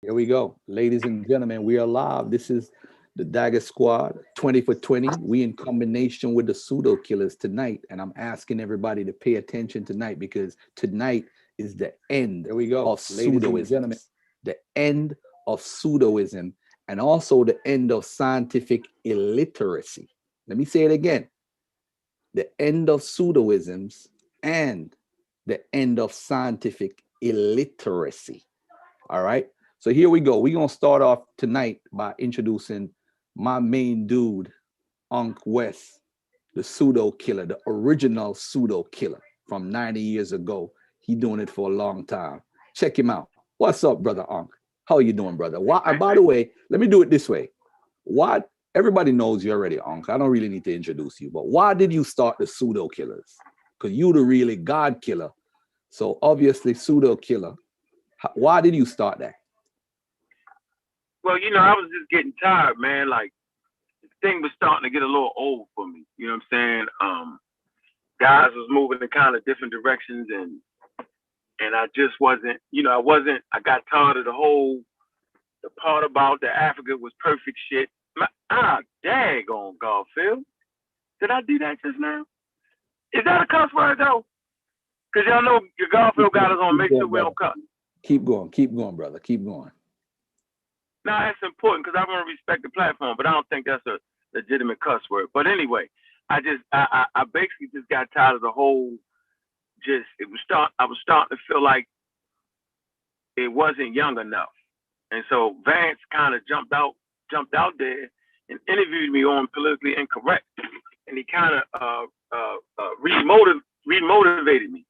Here we go. Ladies and gentlemen, we are live. This is the Dagger Squad, 20 for 20. We in combination with the Pseudo Killers tonight. And I'm asking everybody to pay attention tonight because tonight is the end There we go. of pseudoism. The end of pseudoism and also the end of scientific illiteracy. Let me say it again. The end of pseudoisms and the end of scientific illiteracy. All right. So here we go. We're going to start off tonight by introducing my main dude, Unc West, the pseudo killer, the original pseudo killer from 90 years ago. He doing it for a long time. Check him out. What's up, brother Unc? How are you doing, brother? Why, by the way, let me do it this way. What everybody knows you already, Unc. I don't really need to introduce you, but why did you start the pseudo killers? Because you the really God killer. So obviously pseudo killer. Why did you start that? Well, I was just getting tired, man. Like the thing was starting to get a little old for me. You know what I'm saying? Guys was moving in kind of different directions, and I just wasn't. I got tired of the part about that Africa was perfect shit. Daggone Garfield. Did I do that just now? Is that a cuss word though? Because y'all know your Garfield got us on. Make sure we don't cuss. Keep going, brother. Keep going. No, that's important because I want to respect the platform, but I don't think that's a legitimate cuss word. But anyway, I basically just got tired of the whole. I was starting to feel like it wasn't young enough, and so Vance kind of jumped out there and interviewed me on politically incorrect, and he kind of remotivated me,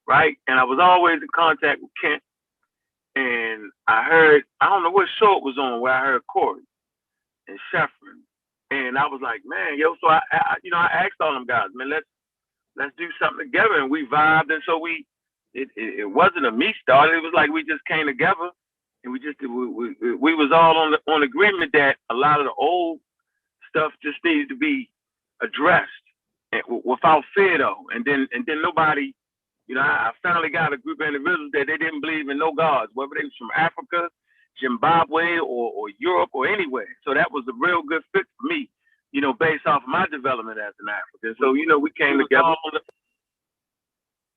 right? And I was always in contact with Kent. And I don't know what show it was on where I heard Corey and Sheffrin. And I was like, man, so I asked all them guys, man, let's do something together. And we vibed. And so it wasn't a me start. It was like we just came together and we was all on agreement that a lot of the old stuff just needed to be addressed without fear though. And then nobody, I finally got a group of individuals that they didn't believe in no gods, whether they was from Africa, Zimbabwe, or Europe, or anywhere. So that was a real good fit for me, based off of my development as an African. So, we came together.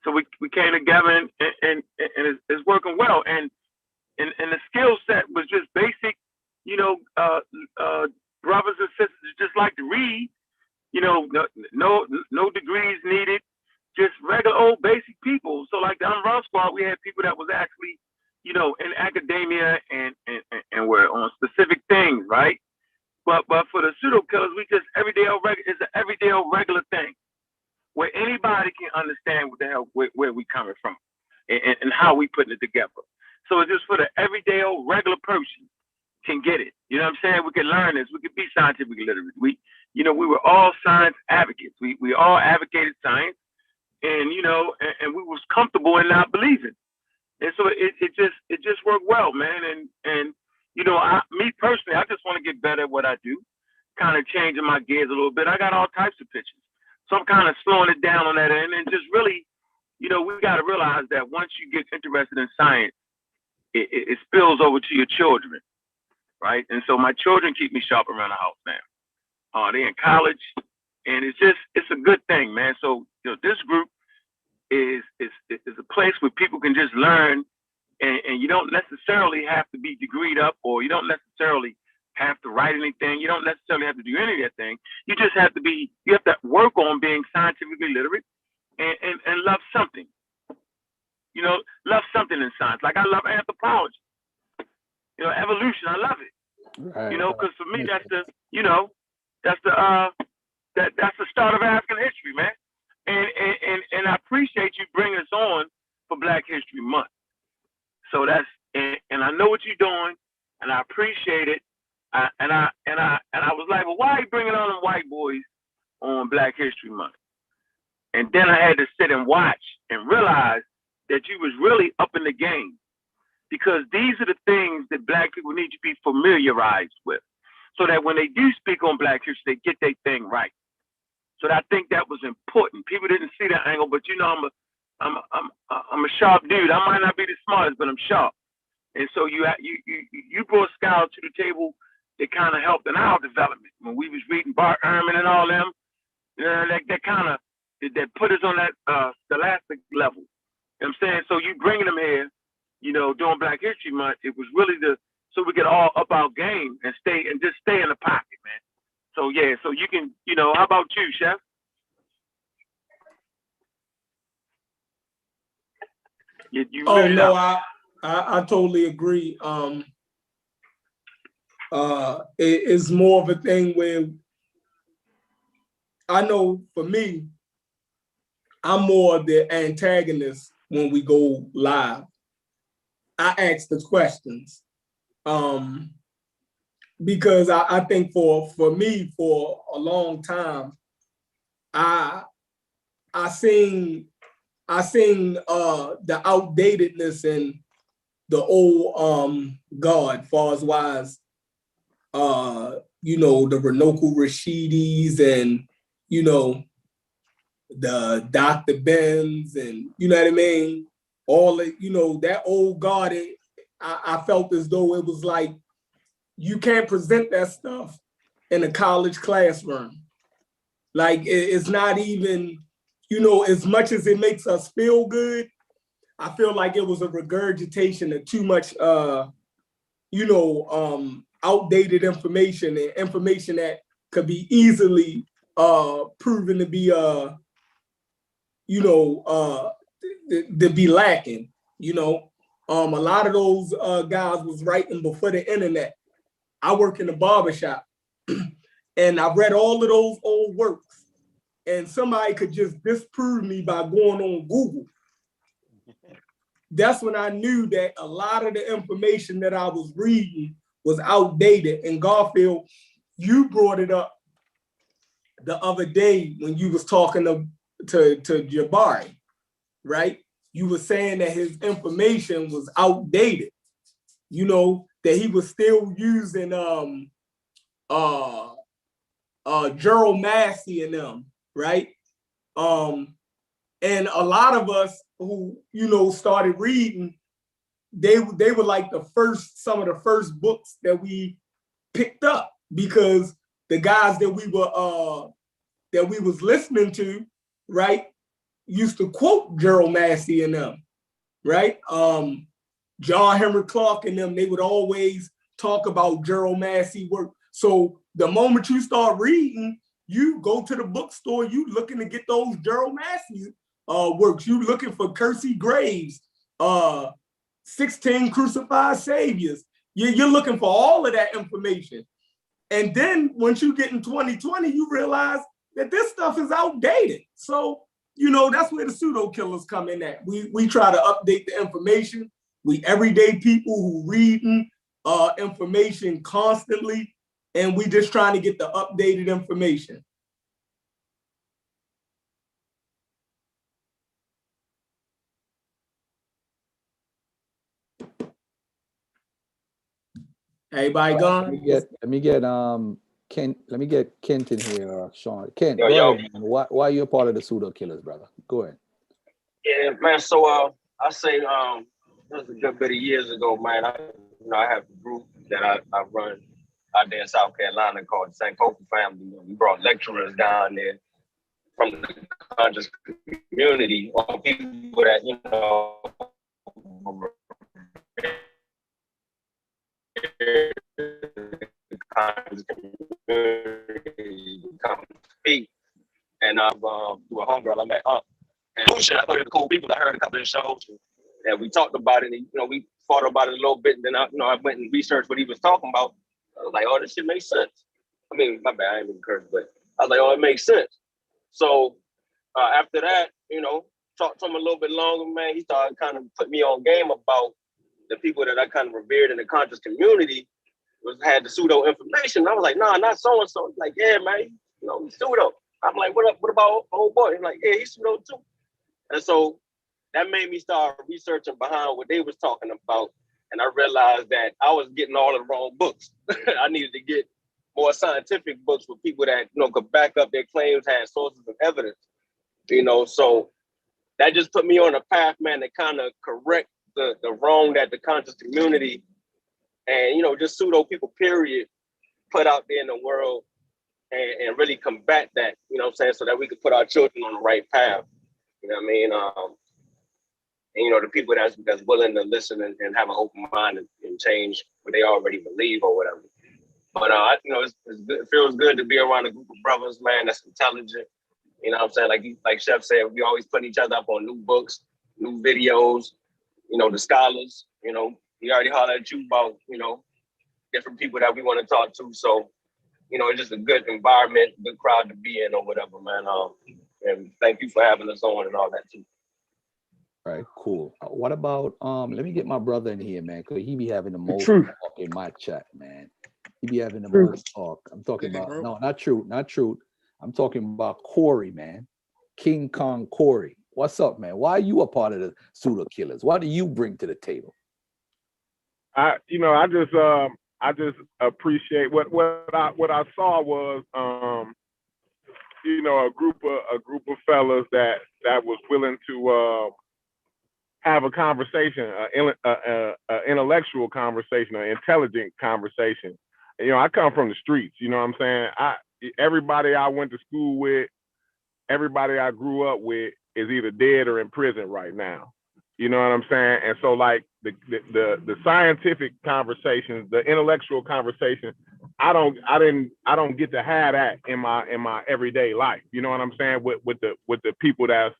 So we came together and it's working well. And the skill set was just basic, brothers and sisters just like to read, no degrees needed. Just regular old basic people. So like the Unrun Squad, we had people that was actually, in academia and were on specific things, right? But for the pseudo killers, we just it's an everyday old regular thing where anybody can understand what the hell where we coming from and how we putting it together. So it's just for the everyday old regular person can get it. You know what I'm saying? We can learn this. We can be scientifically literate. We were all science advocates. We all advocated science. And and we was comfortable in not believing, and so it just worked well, man. And me personally, I just want to get better at what I do, kind of changing my gears a little bit. I got all types of pitches, so I'm kind of slowing it down on that end, and just really, we got to realize that once you get interested in science, it spills over to your children, right? And so my children keep me sharp around the house now. They're in college, and it's a good thing, man. So this group is a place where people can just learn, and you don't necessarily have to be degreed up, or you don't necessarily have to write anything. You don't necessarily have to do any of that thing. You have to work on being scientifically literate and love something. Love something in science. Like I love anthropology. Evolution. I love it. Right. Because for me that's the start of African history, man. And I appreciate you bringing us on for Black History Month. So and I know what you're doing, and I appreciate it. And I was like, well, why are you bringing on them white boys on Black History Month? And then I had to sit and watch and realize that you was really up in the game, because these are the things that Black people need to be familiarized with, so that when they do speak on Black history, they get their thing right. So I think that was important. People didn't see that angle, but I'm a sharp dude. I might not be the smartest, but I'm sharp. And so you brought scholars to the table that kind of helped in our development when we was reading Bart Ehrman and all them. That kind of that put us on that scholastic level. You know what I'm saying? So you bringing them here, during Black History Month, it was really so we could all up our game and just stay in the pocket, man. So yeah, so you can, how about you, Chef? You Oh muted no, out. I totally agree. It's more of a thing where I know for me, I'm more the antagonist when we go live. I ask the questions. Because I think for me, for a long time, I seen the outdatedness and the old guard, far as wise, the Renoko Rashidis and the Dr. Benz and you know what I mean? All that old guard, I felt as though it was like you can't present that stuff in a college classroom. Like it's not even, as much as it makes us feel good, I feel like it was a regurgitation of too much, outdated information and information that could be easily proven to be, to be lacking. A lot of those guys was writing before the internet. I work in the barbershop and I read all of those old works and somebody could just disprove me by going on Google. That's when I knew that a lot of the information that I was reading was outdated. And Garfield, you brought it up the other day when you was talking to Jabari, right? You were saying that his information was outdated, that he was still using Gerald Massey and them, right? And a lot of us who, started reading, they were like some of the first books that we picked up because the guys that we was listening to, right, used to quote Gerald Massey and them, right? John Henry Clark and them, they would always talk about Gerald Massey work. So the moment you start reading, you go to the bookstore, you looking to get those Gerald Massey works. You looking for Kersey Graves, 16 Crucified Saviors. You're looking for all of that information. And then once you get in 2020, you realize that this stuff is outdated. So, that's where the pseudo killers come in at. We try to update the information. We everyday people who reading information constantly, and we just trying to get the updated information. Everybody gone? Let me get Kent. Let me get Kent in here, Sean. Kent, Yo, go ahead, man. Why are you a part of the pseudo killers, brother? Go ahead. Yeah, man. So I say it was a good bit of years ago, man. I have a group that I run out there in South Carolina called the Sankofa Family. We brought lecturers down there from the conscious community, or people that conscious community come speak. And I've through a homegirl I met up. And I thought they were cool people. I heard a couple of shows and we talked about it. And, we thought about it a little bit. And then I went and researched what he was talking about. I was like, oh, this shit makes sense. I mean, my bad, I ain't even cursed, but I was like, oh, it makes sense. So after that, talked to him a little bit longer, man. He started kind of put me on game about the people that I kind of revered in the conscious community had the pseudo information. I was like, nah, not so and so. He's like, yeah, man, he's pseudo. I'm like, what about old boy? He's like, yeah, he's pseudo too. And so that made me start researching behind what they was talking about. And I realized that I was getting all of the wrong books. I needed to get more scientific books with people that, could back up their claims, had sources of evidence, so that just put me on a path, man, to kind of correct the wrong that the conscious community and, you know, just pseudo people, period, put out there in the world and really combat that, you know what I'm saying, so that we could put our children on the right path. You know what I mean? And, you know, the people that's willing to listen and have an open mind and change what they already believe or whatever. But, you know, it's good, it feels good to be around a group of brothers, man, that's intelligent. You know what I'm saying? Like Chef said, we always put each other up on new books, new videos, you know, the scholars, you know, he already hollered at you about, you know, different people that we want to talk to. So, you know, it's just a good environment, good crowd to be in or whatever, man. And thank you for having us on and all that too. All right, cool. What about let me get my brother in here, man, because he be having the most Truth. talk in my chat, man. He be having the Truth. most talk. I'm talking about bro. no, not truth. I'm talking about Corey, man. King Kong Corey. What's up, man? Why are you a part of the Pseudo Killers? What do you bring to the table? I just appreciate what I saw was you know, a group of fellas that was willing to have a conversation, an intellectual conversation, an intelligent conversation. You know, I come from the streets. You know what I'm saying? Everybody I went to school with, everybody I grew up with is either dead or in prison right now. You know what I'm saying? And so, like the scientific conversations, the intellectual conversation, I don't get to have that in my everyday life. You know what I'm saying? With the people that's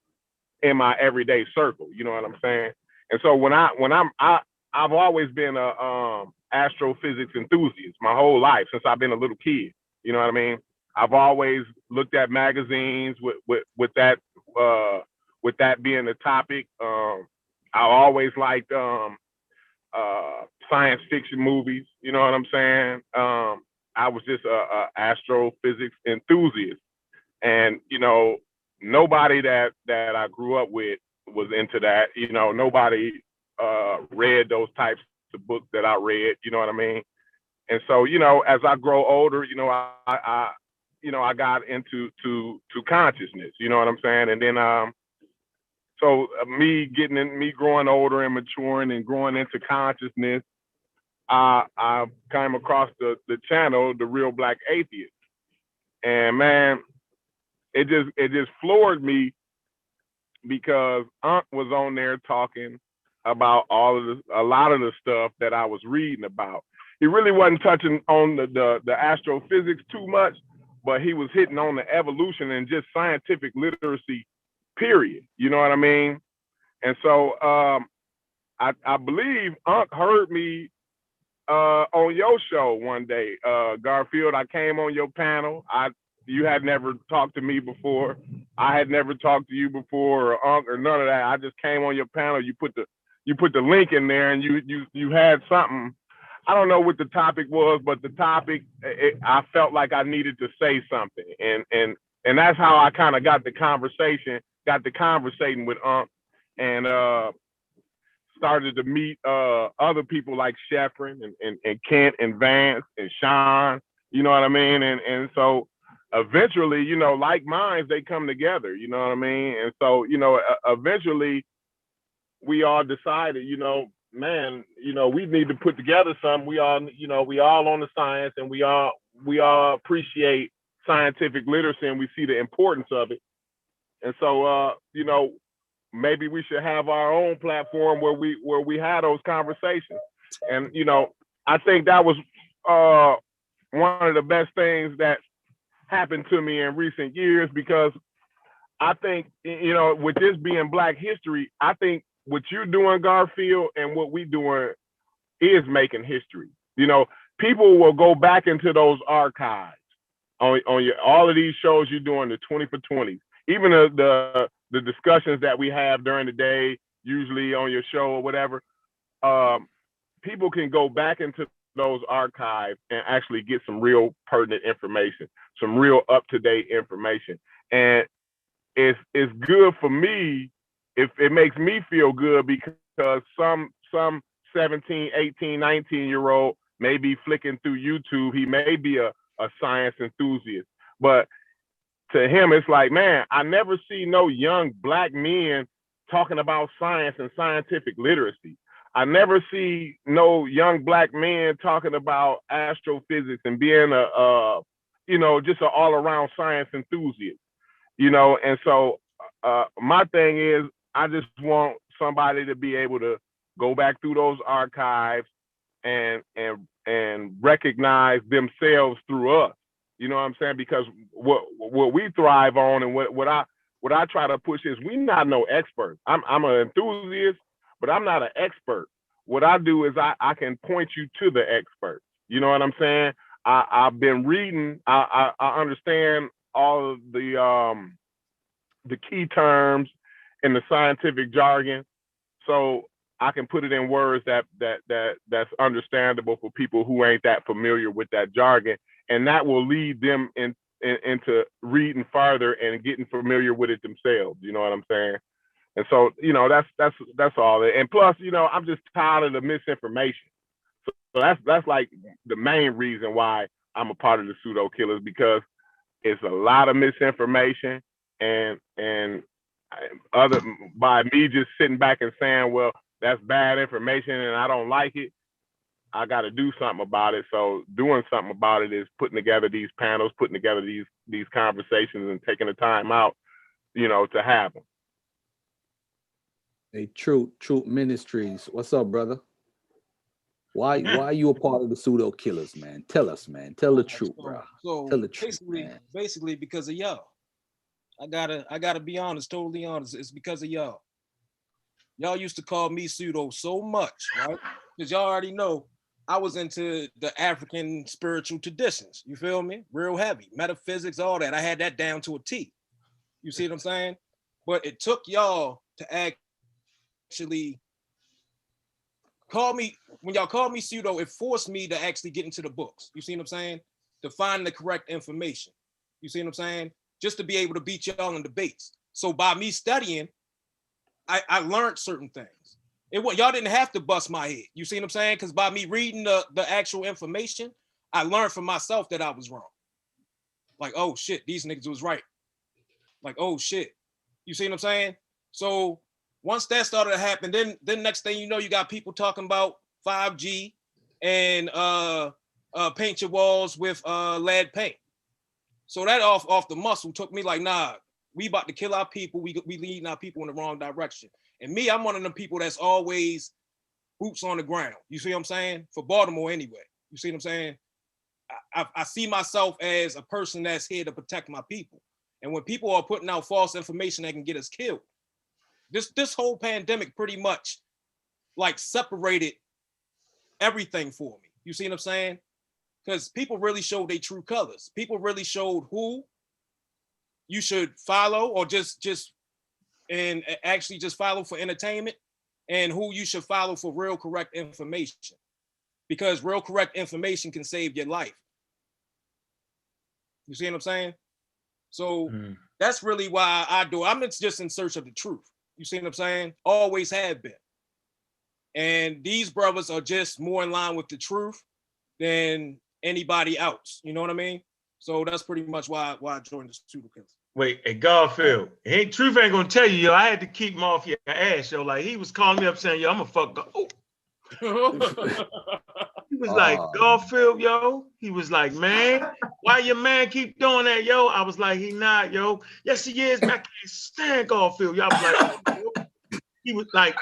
in my everyday circle. You know what I'm saying? And so I've always been a astrophysics enthusiast my whole life since I've been a little kid. You know what I mean? I've always looked at magazines with that being the topic. I always liked science fiction movies. You know what I'm saying? I was just a astrophysics enthusiast, and you know, nobody that I grew up with was into that. You know, nobody read those types of books that I read. You know what I mean? And so, you know, as I grow older, you know, I got into consciousness. You know what I'm saying? And then so me growing older and maturing and growing into consciousness, I came across the channel, The Real Black Atheist. And man, it just floored me because Unc was on there talking about a lot of the stuff that I was reading about. He really wasn't touching on the astrophysics too much, but he was hitting on the evolution and just scientific literacy, period. You know what I mean? And so I believe Unc heard me on your show one day. Garfield, I came on your panel. You had never talked to me before. I had never talked to you before, or Unc, or none of that. I just came on your panel. You put the link in there, and you had something. I don't know what the topic was, but the topic, I felt like I needed to say something, and that's how I kind of got the conversating with Unc, and started to meet other people like Sheffrin and Kent and Vance and Sean. You know what I mean? And so eventually, you know, like minds, they come together. You know what I mean? And so, you know, eventually we all decided, you know, man, you know, we need to put together something. We all on the science, and we all appreciate scientific literacy, and we see the importance of it. And so, you know, maybe we should have our own platform where we had those conversations. And, you know, I think that was one of the best things that happened to me in recent years, because I think, you know, with this being Black History, I think what you're doing, Garfield, and what we doing is making history. You know, people will go back into those archives on all of these shows you're doing, the 20 for 20s, even the discussions that we have during the day, usually on your show or whatever. People can go back into those archives and actually get some real pertinent information, some real up-to-date information. And it's good for me. If it makes me feel good, because some 17, 18, 19-year-old may be flicking through YouTube. He may be a science enthusiast, but to him, it's like, man, I never see no young Black men talking about science and scientific literacy. I never see no young black men talking about astrophysics and being just an all around science enthusiast, and so my thing is I just want somebody to be able to go back through those archives and recognize themselves through us. You know what I'm saying? Because what we thrive on and what I try to push is we not no experts. I'm an enthusiast, but I'm not an expert. What I do is I can point you to the experts. You know what I'm saying? I've been reading. I understand all of the key terms in the scientific jargon, so I can put it in words that's understandable for people who ain't that familiar with that jargon, and that will lead them into reading further and getting familiar with it themselves. You know what I'm saying? And so, that's all. And plus, I'm just tired of the misinformation. So that's like the main reason why I'm a part of the Pseudo Killers, because it's a lot of misinformation, and other by me just sitting back and saying, well, that's bad information and I don't like it, I got to do something about it. So doing something about it is putting together these panels, putting together these conversations, and taking the time out, to have them. Hey, Truth Ministries, what's up, brother? Why are you a part of the Pseudo Killers, man? Tell us, man. Tell the truth, bro. So Tell the truth, basically because of y'all. I gotta be honest, totally honest. It's because of y'all. Y'all used to call me pseudo so much, right? Because y'all already know I was into the African spiritual traditions. You feel me? Real heavy. Metaphysics, all that. I had that down to a T. You see what I'm saying? But it took y'all to actually call me, when y'all called me pseudo, it forced me to actually get into the books. You see what I'm saying? To find the correct information. You see what I'm saying? Just to be able to beat y'all in debates. So by me studying, I learned certain things. Y'all didn't have to bust my head. You see what I'm saying? Because by me reading the actual information, I learned for myself that I was wrong. Like, oh shit, these niggas was right. Like, oh shit. You see what I'm saying? So once that started to happen, then next thing you know, you got people talking about 5G and paint your walls with lead paint. So that off the muscle took me like, nah, we about to kill our people. We leading our people in the wrong direction. And me, I'm one of them people that's always boots on the ground. You see what I'm saying? For Baltimore anyway. You see what I'm saying? I see myself as a person that's here to protect my people. And when people are putting out false information that can get us killed, this whole pandemic pretty much like separated everything for me. You see what I'm saying? Because people really showed their true colors. People really showed who you should follow or just and actually just follow for entertainment, and who you should follow for real correct information. Because real correct information can save your life. You see what I'm saying? So that's really why I do it. I'm just in search of the truth. You see what I'm saying? Always have been. And these brothers are just more in line with the truth than anybody else. You know what I mean? So that's pretty much why I joined the Pseudo Killers. Wait, hey, Garfield, Truth ain't gonna tell you, yo. I had to keep him off your ass, yo. Like, he was calling me up saying, yo, I'm gonna fuck. Oh. He was like, Garfield, yo. He was like, man, why your man keep doing that, yo? I was like, he not, yo. Yes, he is. Man, I can't stand Garfield. Y'all was like, oh, he was like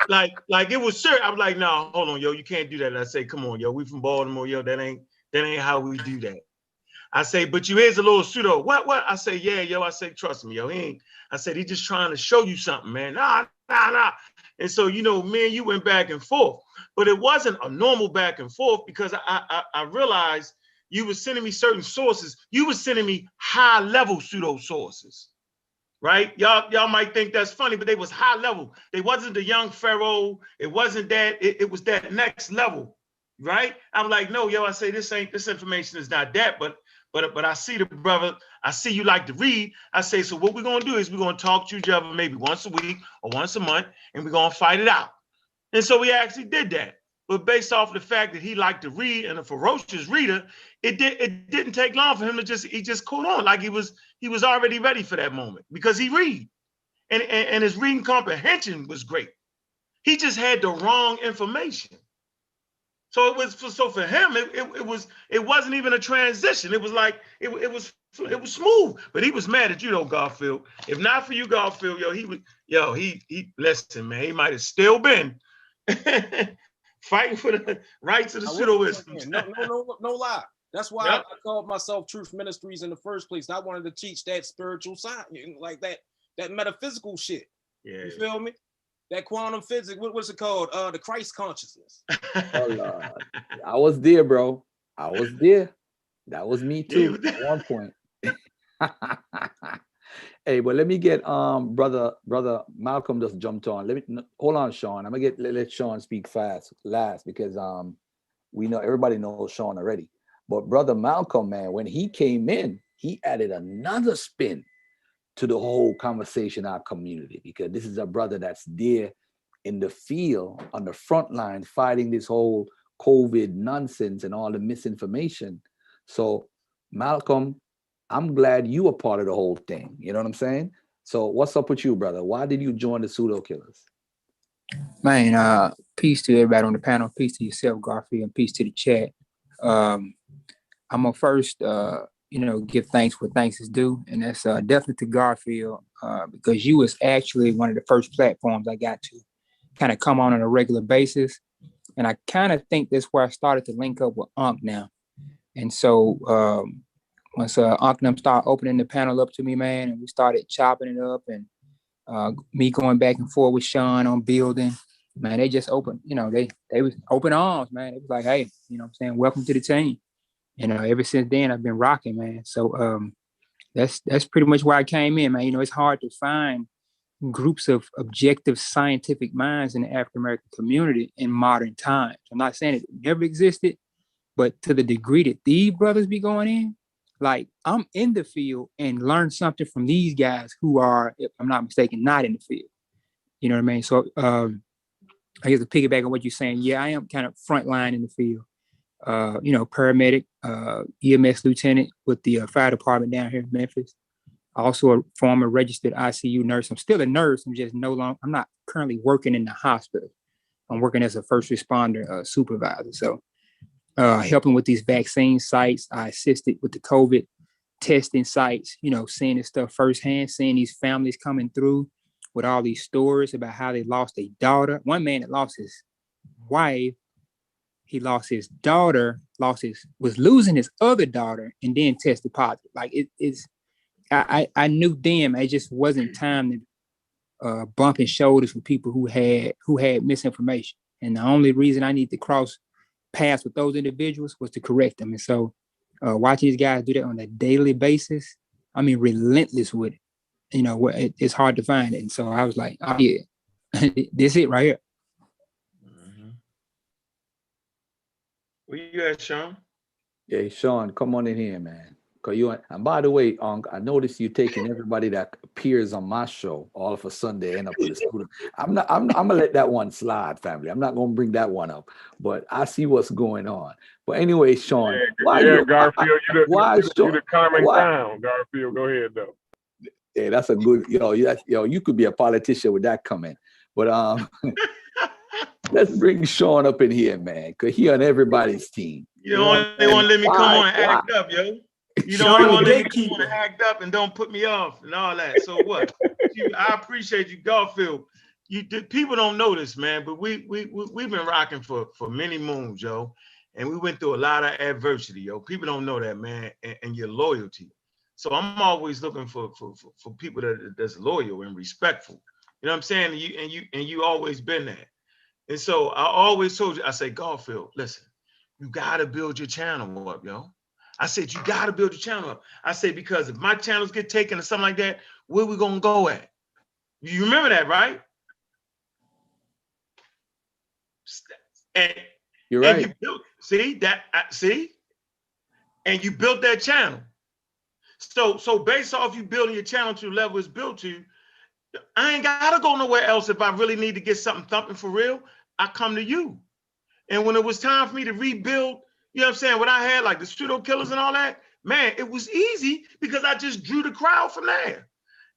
it was sir. I was like, no, hold on, yo, you can't do that. And I say, come on, yo, we from Baltimore, yo. That ain't how we do that. I say, but you is a little pseudo. What? I say, yeah, yo. I say, trust me, yo. He ain't. I said, he just trying to show you something, man. Nah. And so, me and you went back and forth, but it wasn't a normal back and forth because I realized you were sending me certain sources. You were sending me high level pseudo sources, right? Y'all might think that's funny, but they was high level. They wasn't the young pharaoh. It wasn't that. It was that next level, right? I'm like, no, yo. I say this information is not that, but I see the brother, I see you like to read. I say, so what we're going to do is we're going to talk to each other maybe once a week or once a month, and we're going to fight it out. And so we actually did that. But based off the fact that he liked to read and a ferocious reader, it didn't take long for him to he just caught on. Like he was already ready for that moment because he read. And his reading comprehension was great. He just had the wrong information. So it was so for him, it wasn't even a transition. It was like it was smooth. But he was mad at you though, Garfield. If not for you, Garfield, he listen, man, he might have still been fighting for the rights of the pseudoisms. No lie. That's why I called myself Truth Ministries in the first place. I wanted to teach that spiritual side, like that metaphysical shit. Yeah. You feel me? That quantum physics, what's it called? The Christ consciousness. Oh, Lord. I was there, bro. I was there. That was me too at one point. Hey, but let me get brother Malcolm just jumped on. Let me hold on, Sean. I'm gonna let Sean speak last because we know everybody knows Sean already. But brother Malcolm, man, when he came in, he added another spin to the whole conversation, our community, because this is a brother that's there in the field on the front line fighting this whole COVID nonsense and all the misinformation. So Malcolm, I'm glad you were part of the whole thing. You know what I'm saying? So what's up with you, brother? Why did you join the Pseudo Killers? Man, peace to everybody on the panel. Peace to yourself, Garfield, and peace to the chat. I'm gonna first, give thanks where thanks is due, and that's definitely to Garfield, because you was actually one of the first platforms I got to kind of come on a regular basis, and I kind of think that's where I started to link up with Unc now. And so once Unc and them started opening the panel up to me, man, and we started chopping it up, and me going back and forth with Sean on building, man, they just opened, they was open arms, man. It was like, hey, you know what I'm saying, welcome to the team. And ever since then, I've been rocking, man. So that's pretty much why I came in, man. It's hard to find groups of objective scientific minds in the African-American community in modern times. I'm not saying it never existed, but to the degree that these brothers be going in, like I'm in the field and learn something from these guys who are, if I'm not mistaken, not in the field. You know what I mean? So I guess to piggyback on what you're saying, yeah, I am kind of frontline in the field. Paramedic, EMS lieutenant with the fire department down here in Memphis. Also a former registered ICU nurse. I'm still a nurse. I'm not currently working in the hospital. I'm working as a first responder supervisor. So helping with these vaccine sites. I assisted with the COVID testing sites, seeing this stuff firsthand, seeing these families coming through with all these stories about how they lost a daughter. One man that lost his wife, he lost his daughter, was losing his other daughter, and then tested positive. Like I knew them. It just wasn't time to bumping shoulders with people who had misinformation. And the only reason I need to cross paths with those individuals was to correct them. And so watching these guys do that on a daily basis, I mean, relentless with it. It's hard to find it. And so I was like, oh yeah, this is it right here. Where you at, Sean? Yeah, Sean, come on in here, man. And by the way, I noticed you taking everybody that appears on my show all of a sudden they end up with a student. I'm gonna let that one slide, family. I'm not gonna bring that one up, but I see what's going on. But anyway, Sean, Garfield, you the calming why? down, Garfield. Go ahead though. Yeah, that's a good, you could be a politician with that comment. But let's bring Sean up in here, man, because he on everybody's team. You don't want to let me come on and act up, yo. You don't want to let me come on and act up and don't put me off and all that. So what? I appreciate you, Garfield. People don't know this, man, but we've been rocking for many moons, yo. And we went through a lot of adversity, yo. People don't know that, man, and your loyalty. So I'm always looking for people that's loyal and respectful. You know what I'm saying? And you always been that. And so I always told you, I say, Garfield, listen, you gotta build your channel up, yo. I said, you gotta build your channel up. I said, because if my channels get taken or something like that, where we gonna go at? You remember that, right? And you're right. And you built, and you built that channel. So based off you building your channel to the level it's built to, I ain't gotta go nowhere else. If I really need to get something thumping for real, I come to you. And when it was time for me to rebuild, you know what I'm saying, what I had, like the Pseudo Killers and all that, man, it was easy because I just drew the crowd from there.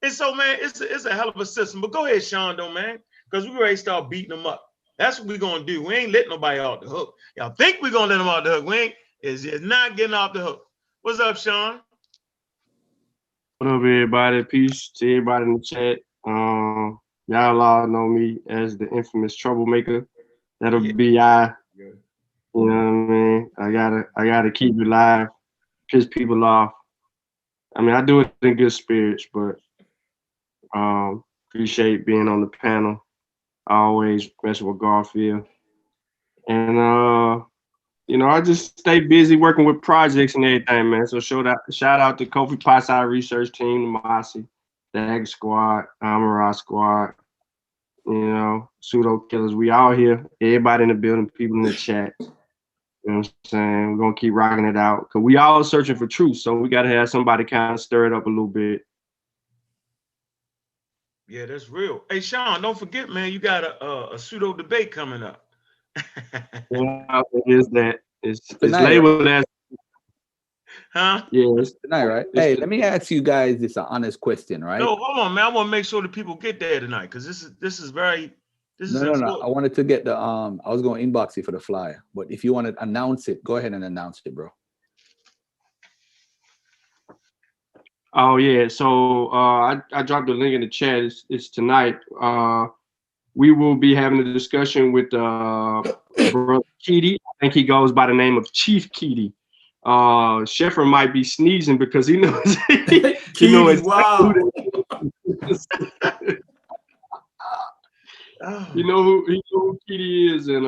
And so, man, it's a hell of a system. But go ahead, Sean, though, man. because we ready to start beating them up. That's what we're gonna do. We ain't letting nobody off the hook. Y'all think we're gonna let them off the hook? We ain't. It's just not getting off the hook. What's up, Sean? What up, everybody? Peace to everybody in the chat. Y'all all know me as the infamous troublemaker. That'll be I. You know what I mean? I gotta keep it live, piss people off. I mean, I do it in good spirits, but appreciate being on the panel. I always mess with Garfield. And you know, I just stay busy working with projects and everything, man. So shout out to Kofi Pie Research Team, the Mossy, the Egg Squad, Amara Squad, you know, Pseudo Killers. We all here. Everybody in the building, people in the chat. You know what I'm saying? We're gonna keep rocking it out because we all searching for truth. So we gotta have somebody kind of stir it up a little bit. Yeah, that's real. Hey, Sean, don't forget, man, you got a pseudo debate coming up. Yeah, it is that. It's Tonight, labeled right? as, huh? Yeah, It's tonight, right? Hey, let me ask you guys this an honest question, right? No, hold on, man. I want to make sure that people get there tonight because this is important. No. I wanted to get the I was going to inbox you for the flyer, but if you want to announce it, go ahead and announce it, bro. Oh yeah, so I dropped the link in the chat. It's tonight. We will be having a discussion with Brother Keedy. I think he goes by the name of Chief Keedy. Sheffer might be sneezing because he knows he knows wow. You know who Keedy is, and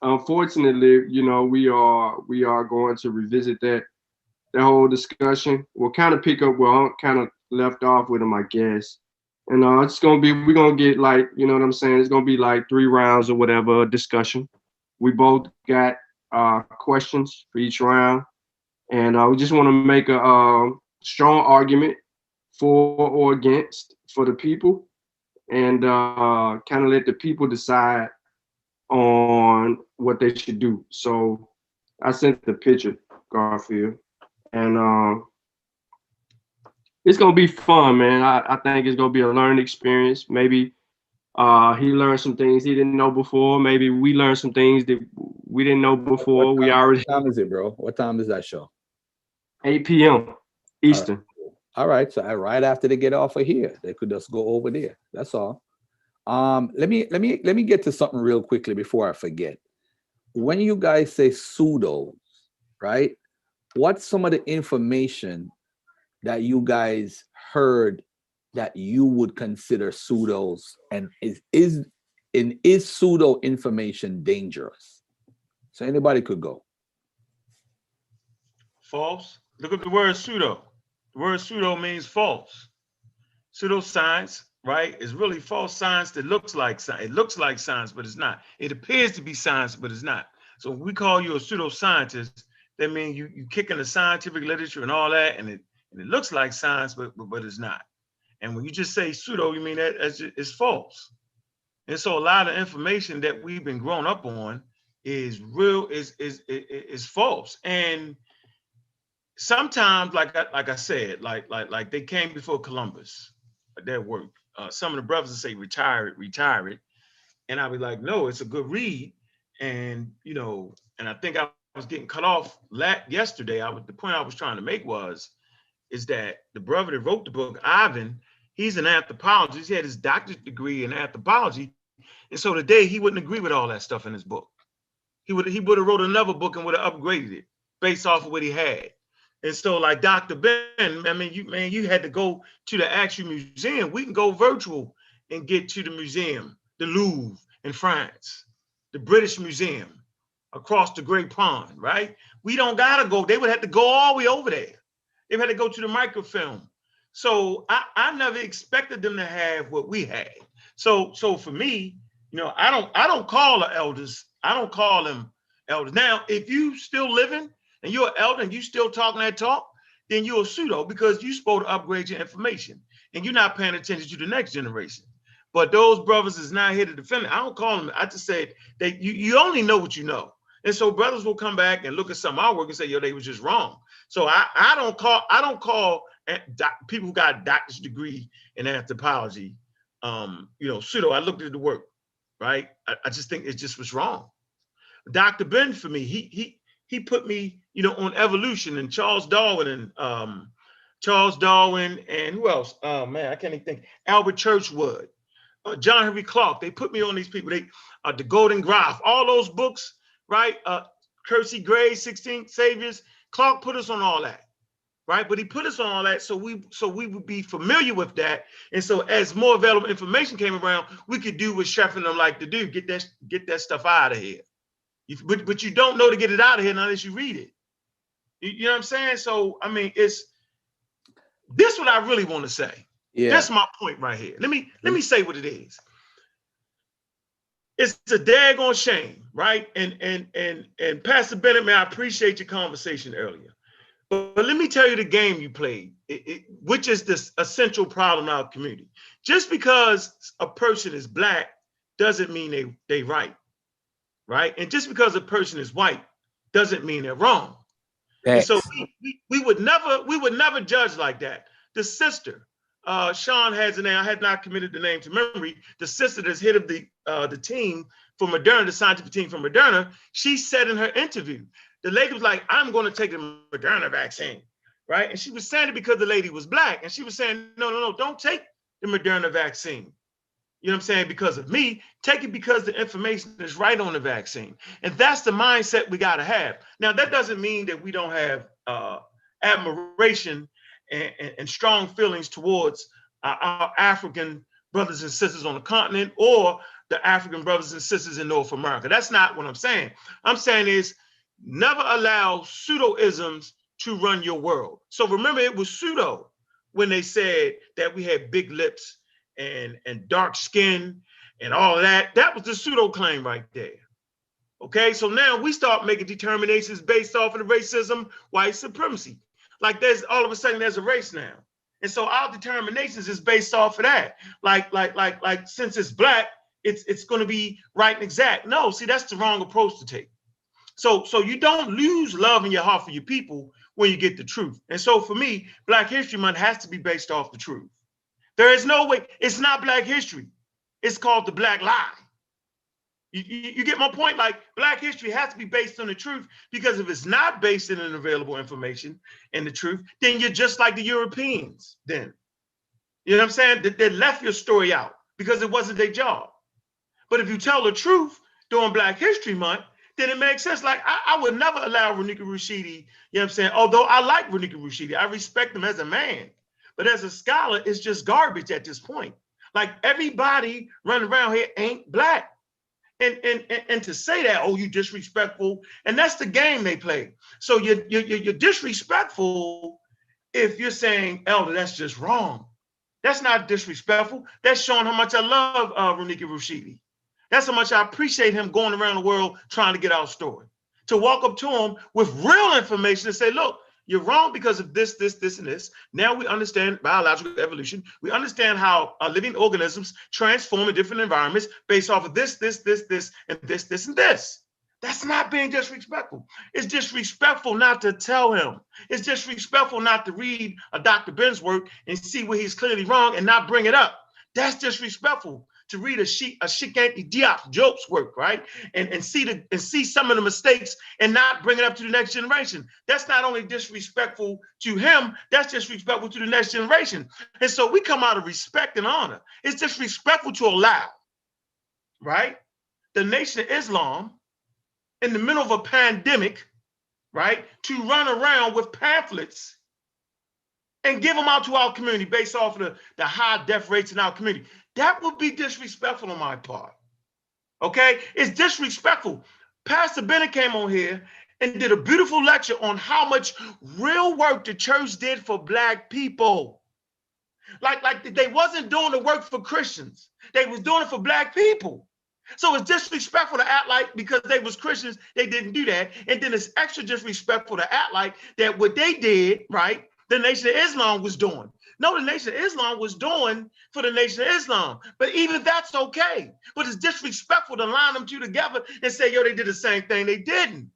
unfortunately, you know, we are going to revisit that whole discussion. We'll kind of pick up where I kind of left off with him, I guess. And it's gonna be, we're gonna get like, you know what I'm saying? It's gonna be like 3 rounds or whatever discussion. We both got questions for each round, and we just want to make a strong argument for or against for the people, and kind of let the people decide on what they should do. So I sent the picture, Garfield, and it's gonna be fun, man. I think it's gonna be a learning experience. Maybe he learned some things he didn't know before. Maybe we learned some things that we didn't know before. What time is it, bro? What time is that show? 8 p.m. Eastern. All right. So right after they get off of here, they could just go over there. That's all. Let me get to something real quickly before I forget. When you guys say pseudos, right? What's some of the information that you guys heard that you would consider pseudos, and is pseudo information dangerous? So anybody could go. False. Look at the word pseudo. The word pseudo means false. Pseudoscience, right, is really false science that looks like science. It looks like science, but it's not. It appears to be science, but it's not. So when we call you a pseudoscientist, that means you kicking the scientific literature and all that, and it looks like science, but it's not. And when you just say pseudo, you mean that it's false. And so a lot of information that we've been grown up on is real, is false. And sometimes, like I said, like they came before Columbus, their work. Some of the brothers would say retire it. And I was like, no, it's a good read. And you know, and I think I was getting cut off yesterday. The point I was trying to make is that the brother that wrote the book, Ivan, he's an anthropologist. He had his doctorate degree in anthropology. And so today he wouldn't agree with all that stuff in his book. He would have wrote another book and would have upgraded it based off of what he had. And so like Dr. Ben, I mean, you had to go to the actual museum. We can go virtual and get to the museum, the Louvre in France, the British Museum across the Great Pond, right? We don't gotta go. They would have to go all the way over there. They had to go to the microfilm. So I never expected them to have what we had. So for me, you know, I don't call the elders. I don't call them elders. Now, if you still living and you're an elder and you still talking that talk, then you're a pseudo because you're supposed to upgrade your information and you're not paying attention to the next generation. But those brothers is not here to defend it. I don't call them. I just said that you only know what you know. And so brothers will come back and look at some of our work and say, yo, they was just wrong. So I don't call people who got a doctorate degree in anthropology Pseudo, I looked at the work, right? I just think it just was wrong. Dr. Ben, for me, he put me, on evolution, and Charles Darwin and who else? Oh man, I can't even think. Albert Churchwood, John Henry Clark. They put me on these people. They the Golden Graph, all those books, right? Kersey Gray, 16 Saviors. Clark put us on all that, right? But he put us on all that so we would be familiar with that. And so as more available information came around, we could do what Chef and them like to do, get that stuff out of here. But you don't know to get it out of here unless you read it. You know what I'm saying? So, I mean, this what I really want to say. Yeah. That's my point right here. Let me say what it is. It's a daggone shame, right? And Pastor Bennett, man, I appreciate your conversation earlier. But let me tell you the game you played, which is this essential problem in our community. Just because a person is Black doesn't mean they right? And just because a person is white doesn't mean they're wrong. And so we would never judge like that. The sister, Sean has a name. I had not committed the name to memory. The sister that's head of the team for Moderna, the scientific team for Moderna, she said in her interview, the lady was like, I'm going to take the Moderna vaccine, right? And she was saying it because the lady was Black. And she was saying, no, don't take the Moderna vaccine. You know what I'm saying? Because of me, take it because the information is right on the vaccine. And that's the mindset we got to have. Now, that doesn't mean that we don't have admiration and strong feelings towards our African brothers and sisters on the continent or the African brothers and sisters in North America. That's not what I'm saying. I'm saying is never allow pseudoisms to run your world. So remember, it was pseudo when they said that we had big lips and dark skin and all of that. That was the pseudo claim right there. Okay, so now we start making determinations based off of the racism, white supremacy. Like there's all of a sudden there's a race now. And so our determinations is based off of that. Like since it's Black, it's going to be right and exact. No, see, that's the wrong approach to take. So you don't lose love in your heart for your people when you get the truth. And so for me, Black History Month has to be based off the truth. There is no way. It's not Black history. It's called the Black lie. You get my point? Like Black history has to be based on the truth, because if it's not based in an available information and the truth, then you're just like the Europeans then. You know what I'm saying? They left your story out because it wasn't their job. But if you tell the truth during Black History Month, then it makes sense. Like I would never allow Runika Rushidi, you know what I'm saying? Although I like Runika Rushidi, I respect him as a man. But as a scholar, it's just garbage at this point. Like everybody running around here ain't Black. And to say that, oh, you disrespectful, and that's the game they play. So you're disrespectful if you're saying, Elder, that's just wrong. That's not disrespectful. That's showing how much I love Runika Rushidi. That's how much I appreciate him going around the world trying to get our story. To walk up to him with real information and say, look, you're wrong because of this, this, this, and this. Now we understand biological evolution. We understand how living organisms transform in different environments based off of this, this, this, this, and this, this, and this. That's not being disrespectful. It's disrespectful not to tell him. It's disrespectful not to read a Dr. Ben's work and see where he's clearly wrong and not bring it up. That's disrespectful. To read a Cheikh Anta Diop Jope's work, right? And see some of the mistakes and not bring it up to the next generation. That's not only disrespectful to him, that's disrespectful to the next generation. And so we come out of respect and honor. It's disrespectful to allow, right, the Nation of Islam in the middle of a pandemic, right, to run around with pamphlets and give them out to our community based off of the high death rates in our community. That would be disrespectful on my part, okay? It's disrespectful. Pastor Bennett came on here and did a beautiful lecture on how much real work the church did for Black people. Like they wasn't doing the work for Christians. They was doing it for Black people. So it's disrespectful to act like because they was Christians, they didn't do that. And then it's extra disrespectful to act like that what they did, right, the Nation of Islam was doing. No, the Nation of Islam was doing for the Nation of Islam. But even that's okay. But it's disrespectful to line them two together and say, yo, they did the same thing. They didn't.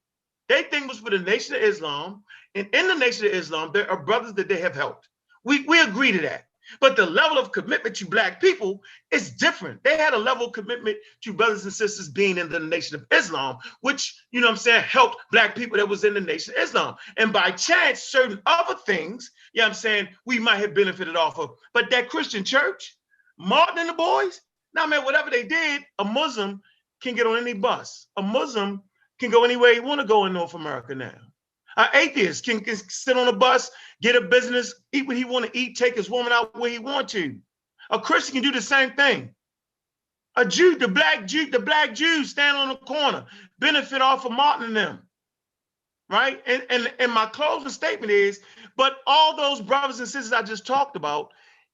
Their thing was for the Nation of Islam. And in the Nation of Islam, there are brothers that they have helped. We agree to that. But the level of commitment to Black people is different. They had a level of commitment to brothers and sisters being in the Nation of Islam, which, you know what I'm saying, helped Black people that was in the Nation of Islam. And by chance, certain other things, you know what I'm saying, we might have benefited off of. But that Christian church, Martin and the boys, now, man, whatever they did, a Muslim can get on any bus. A Muslim can go anywhere he want to go in North America now. An atheist can sit on a bus, get a business, eat what he want to eat, take his woman out where he want to. A Christian can do the same thing. A Jew, the black Jews stand on the corner, benefit off of Martin and them, right? And my closing statement is, but all those brothers and sisters I just talked about,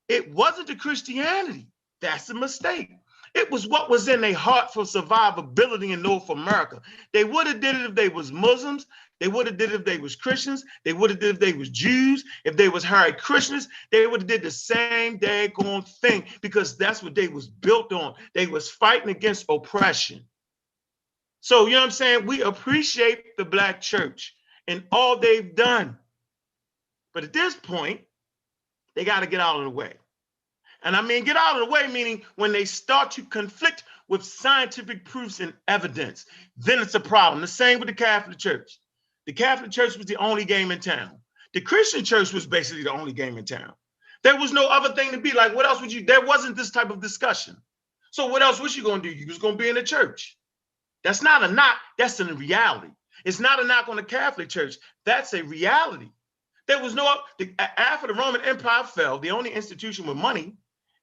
it wasn't the Christianity. That's a mistake. It was what was in their heart for survivability in North America. They would have did it if they was Muslims. They would have did it if they was Christians. They would have did it if they was Jews. If they was Hare Krishnas, they would have did the same daggone thing because that's what they was built on. They was fighting against oppression. So, you know what I'm saying? We appreciate the Black church and all they've done. But at this point, they got to get out of the way. And I mean, get out of the way, meaning when they start to conflict with scientific proofs and evidence, then it's a problem. The same with the Catholic Church. The Catholic Church was the only game in town. The Christian church was basically the only game in town. There was no other thing to be like, what else would you, there wasn't this type of discussion. So what else was you gonna do? You was gonna be in the church. That's not a knock, that's a reality. It's not a knock on the Catholic Church, that's a reality. There was no, after the Roman Empire fell, the only institution with money,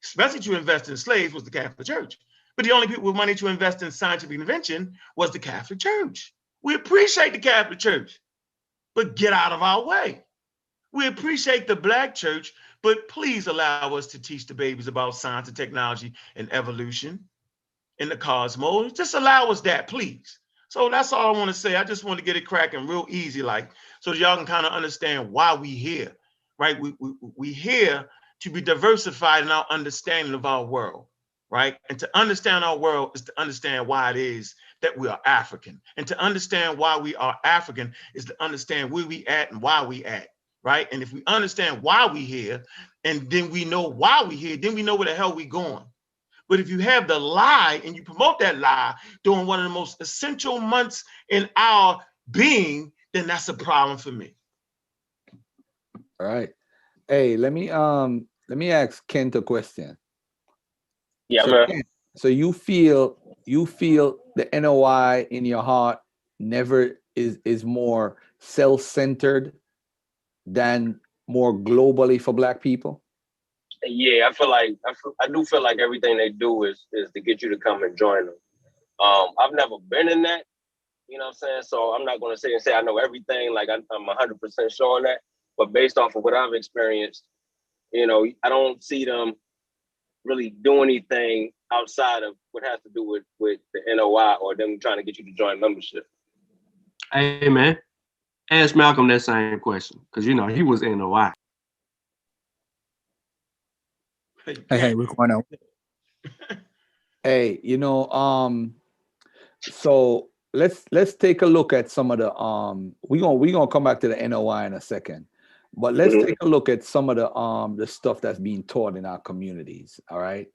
especially to invest in slaves, was the Catholic Church. But the only people with money to invest in scientific invention was the Catholic Church. We appreciate the Catholic Church, but get out of our way. We appreciate the Black church, but please allow us to teach the babies about science and technology and evolution in the cosmos. Just allow us that, please. So that's all I want to say. I just want to get it cracking real easy, like, so that y'all can kind of understand why we here, right? We here to be diversified in our understanding of our world, right? And to understand our world is to understand why it is that we are African. And to understand why we are African is to understand where we at and why we at, right? And if we understand why we here, and then we know why we here, then we know where the hell we going. But if you have the lie and you promote that lie during one of the most essential months in our being, then that's a problem for me. All right. Hey, let me ask Kent a question. Yeah, So, man. Kent, so you feel the NOI in your heart never is more self-centered than more globally for Black people? Yeah, I do feel like everything they do is to get you to come and join them. I've never been in that, you know what I'm saying? So I'm not going to say I know everything, like I'm 100% sure on that. But based off of what I've experienced, you know, I don't see them really do anything outside of what has to do with the NOI or them trying to get you to join membership. Hey, man, ask Malcolm that same question, because, you know, he was NOI. Hey, what's going on? Hey, you know, so let's take a look at some of the we're gonna come back to the NOI in a second, but let's take a look at some of the stuff that's being taught in our communities. All right.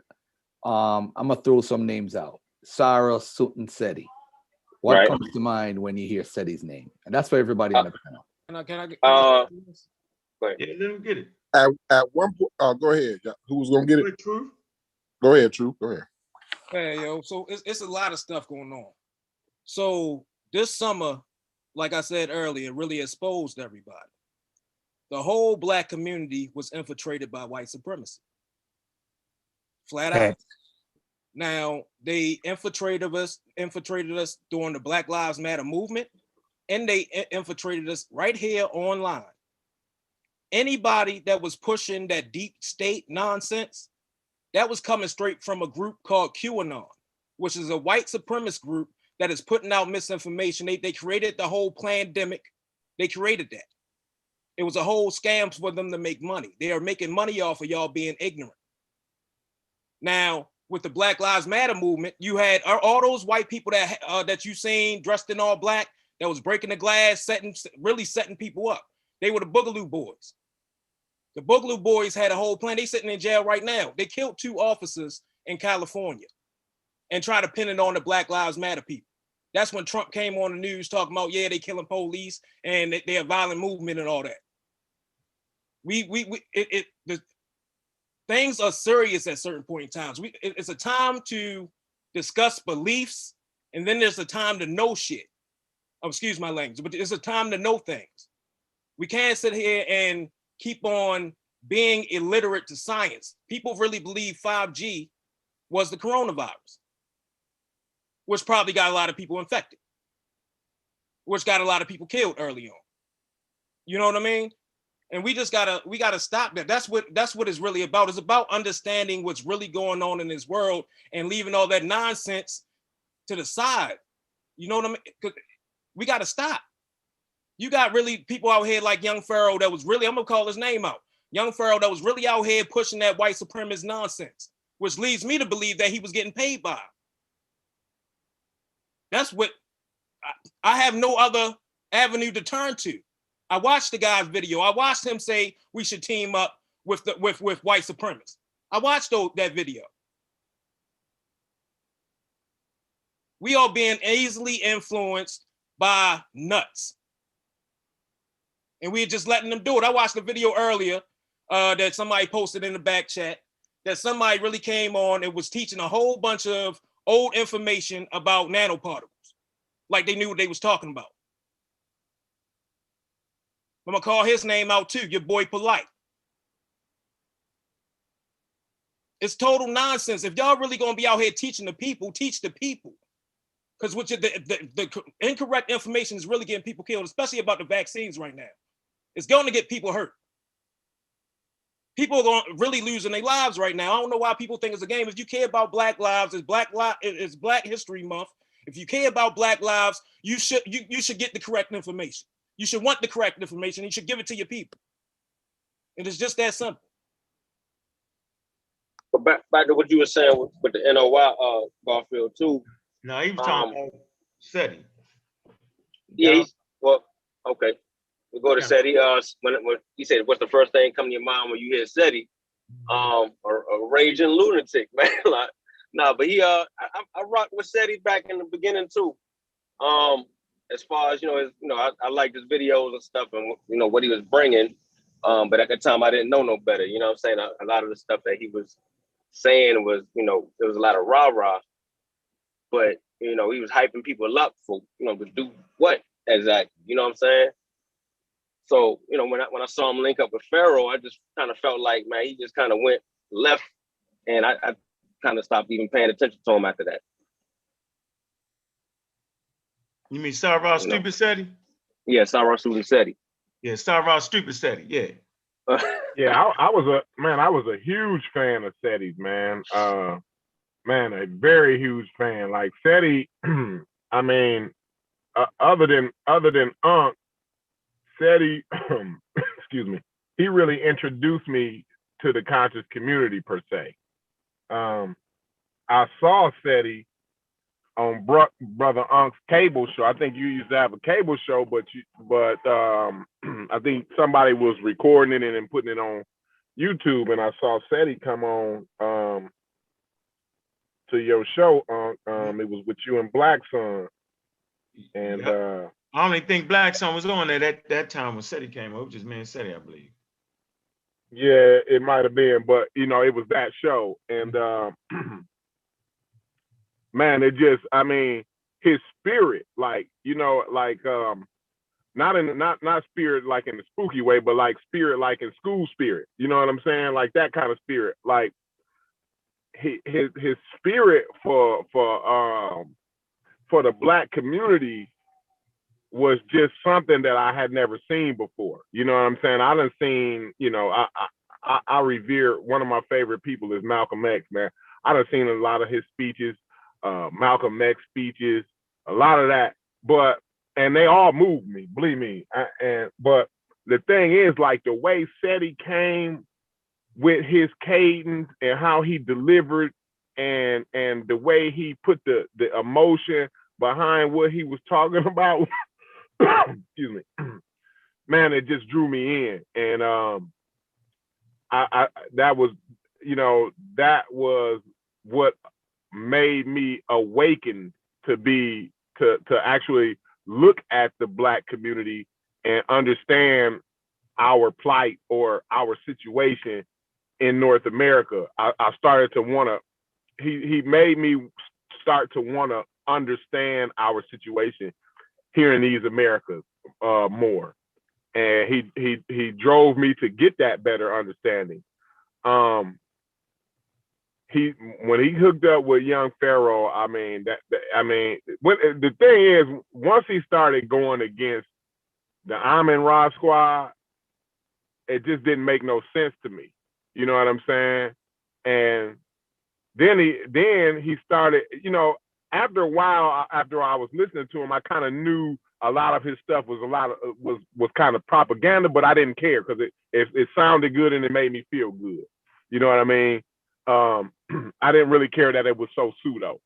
I'm gonna throw some names out. Sarah Sutton Seti. What comes to mind when you hear Seti's name? And that's for everybody on the panel. Can I get Yeah, let him get it. At one point, go ahead. Who's gonna get it? True. Go ahead, True. Go ahead. Hey, yo, so it's a lot of stuff going on. So this summer, like I said earlier, really exposed everybody. The whole Black community was infiltrated by white supremacy. Flat out. Now, they infiltrated us during the Black Lives Matter movement, and they infiltrated us right here online. Anybody that was pushing that deep state nonsense, that was coming straight from a group called QAnon, which is a white supremacist group that is putting out misinformation. They created the whole pandemic. They created that. It was a whole scam for them to make money. They are making money off of y'all being ignorant. Now, with the Black Lives Matter movement, you had all those white people that you seen dressed in all black that was breaking the glass, setting people up. They were the Boogaloo Boys. The Boogaloo Boys had a whole plan. They sitting in jail right now. They killed 2 officers in California and try to pin it on the Black Lives Matter people. That's when Trump came on the news talking about, yeah, they killing police and they're a violent movement and all that. The things are serious at certain point in times. It's a time to discuss beliefs, and then there's a time to know shit. Oh, excuse my language, but it's a time to know things. We can't sit here and keep on being illiterate to science. People really believe 5G was the coronavirus, which probably got a lot of people infected, which got a lot of people killed early on. You know what I mean? And we gotta stop that. That's what it's really about. It's about understanding what's really going on in this world and leaving all that nonsense to the side. You know what I mean? 'Cause we gotta stop. You got really people out here like Young Pharaoh that was really, I'm gonna call his name out. Young Pharaoh that was really out here pushing that white supremacist nonsense, which leads me to believe that he was getting paid by. That's what I have no other avenue to turn to. I watched the guy's video. I watched him say we should team up with white supremacists. I watched that video. We are being easily influenced by nuts. And we're just letting them do it. I watched the video earlier that somebody posted in the back chat that somebody really came on and was teaching a whole bunch of old information about nanoparticles, like they knew what they was talking about. I'm gonna call his name out too, your boy Polite. It's total nonsense. If y'all really gonna be out here teaching the people, teach the people. Because the incorrect information is really getting people killed, especially about the vaccines right now. It's going to get people hurt. People are really losing their lives right now. I don't know why people think it's a game. If you care about Black lives, it's Black History Month. If you care about Black lives, you should get the correct information. You should want the correct information. You should give it to your people. And it's just that simple. But back to what you were saying with the NOI, Garfield too. No, he was talking about SETI. Yeah, well, okay. We go to SETI. When he said, "What's the first thing come to your mind when you hear SETI?" A raging lunatic, man. Like, nah, but I rocked with SETI back in the beginning too. As far as I liked his videos and stuff, and what he was bringing. But at the time, I didn't know no better. You know what I'm saying? A lot of the stuff that he was saying was, there was a lot of rah-rah. But, he was hyping people up for, to do what exactly, you know what I'm saying? So, when I saw him link up with Pharaoh, I just kind of felt like, man, he just kind of went left, and I kind of stopped even paying attention to him after that. You mean Sarah Stupid SETI? Yeah, Sarah Stupid SETI. Yeah, Sarah Stupid SETI, yeah. Yeah, I was a huge fan of SETI's, man. Man, a very huge fan. Like SETI, I mean, other than Unc, SETI, excuse me, he really introduced me to the conscious community per se. I saw SETI on Brother Unc's cable show. I think you used to have a cable show, but I think somebody was recording it and putting it on YouTube, and I saw SETI come on to your show. It was with you and Black Sun, and yep. I only think Black Sun was on there that time when SETI came over. It was just me and SETI, I believe. Yeah, it might have been, but it was that show, and man, it just, I mean, his spirit, like, not spirit like in the spooky way, but like spirit like in school spirit. You know what I'm saying? Like that kind of spirit. Like his spirit for the Black community was just something that I had never seen before. You know what I'm saying? I done seen, I revere, one of my favorite people is Malcolm X, man. I done seen a lot of his speeches. Malcolm X speeches, a lot of that, and they all moved me, believe me. But the thing is, like the way SETI came with his cadence and how he delivered, and the way he put the emotion behind what he was talking about, excuse me, man, it just drew me in. And that was, you know, that was what made me awaken to actually look at the Black community and understand our plight or our situation in North America. I started to want to, he made me start to want to understand our situation here in these Americas more. And he drove me to get that better understanding. When he hooked up with young Pharaoh, I mean, when the thing is, once he started going against the Amin Ra squad, it just didn't make no sense to me. You know what I'm saying? And then he started, you know, after a while, after I was listening to him, I kind of knew a lot of his stuff was was kind of propaganda, but I didn't care because it sounded good and it made me feel good. You know what I mean? I didn't really care that it was so pseudo.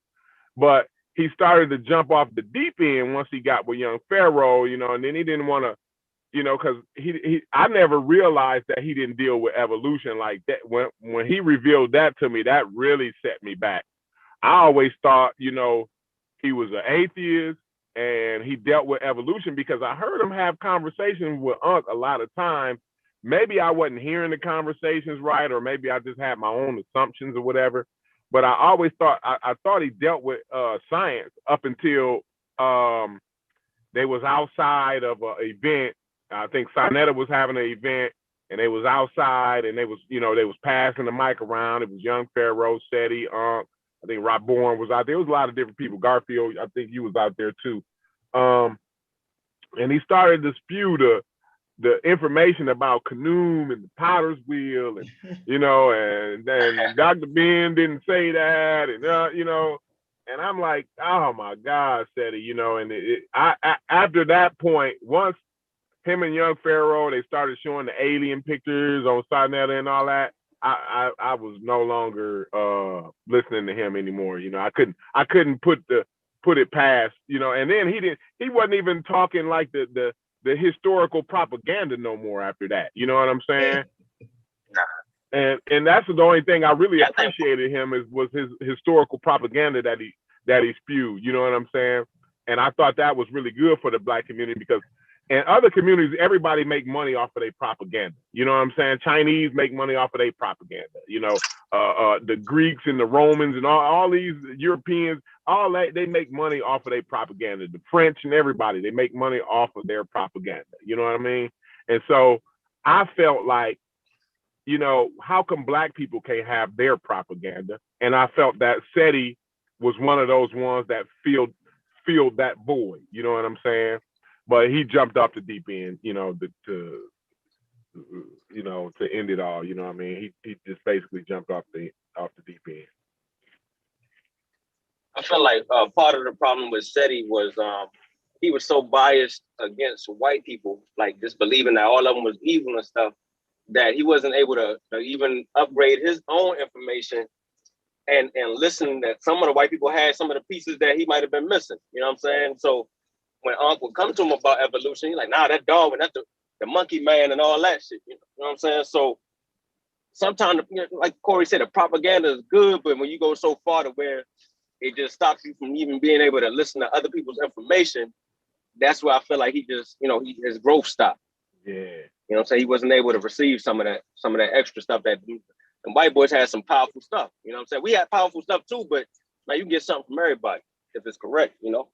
But he started to jump off the deep end once he got with young Pharaoh, you know, and then he didn't want to, you know, because I never realized that he didn't deal with evolution like that. When he revealed that to me, that really set me back. I always thought, you know, he was an atheist and he dealt with evolution because I heard him have conversations with Unc a lot of times. Maybe I wasn't hearing the conversations right, or maybe I just had my own assumptions or whatever. But I always thought I thought he dealt with science up until they was outside of an event. I think Sinetta was having an event and they was outside and they was, you know, they was passing the mic around. It was young Pharaoh, Seti, Unc. I think Rob Bourne was out there. There was a lot of different people. Garfield, I think you was out there too. And he started to spew the information about Kanoum and the Potter's Wheel, and you know, and then Dr. Ben didn't say that, and you know, and I'm like, oh my God, Seti, you know, and after that point, once him and young Pharaoh, they started showing the alien pictures on Sinetta and all that. I was no longer listening to him anymore. You know, I couldn't put it past, you know, and then he wasn't even talking like the historical propaganda no more after that. You know what I'm saying? And that's the only thing I really appreciated him was his historical propaganda that he spewed. You know what I'm saying? And I thought that was really good for the Black community because in other communities, everybody make money off of their propaganda. You know what I'm saying? Chinese make money off of their propaganda. You know, the Greeks and the Romans and all these Europeans, all that, they make money off of their propaganda. The French and everybody, they make money off of their propaganda. You know what I mean? And so I felt like, you know, how come Black people can't have their propaganda? And I felt that Seti was one of those ones that filled that void. You know what I'm saying? But he jumped off the deep end, you know, to end it all. You know what I mean? He just basically jumped off the deep end. I feel like part of the problem with Seti was he was so biased against white people, like just believing that all of them was evil and stuff, that he wasn't able to even upgrade his own information and listen that some of the white people had some of the pieces that he might have been missing. You know what I'm saying? So when Unc would come to him about evolution, he's like, nah, that Darwin, that's the monkey man and all that shit. You know what I'm saying? So sometimes, you know, like Corey said, the propaganda is good, but when you go so far to where it just stops you from even being able to listen to other people's information, that's where I feel like he just, you know, his growth stopped. Yeah. You know what I'm saying? He wasn't able to receive some of that extra stuff that the white boys had some powerful stuff. You know what I'm saying? We had powerful stuff too, but like you can get something from everybody if it's correct, you know?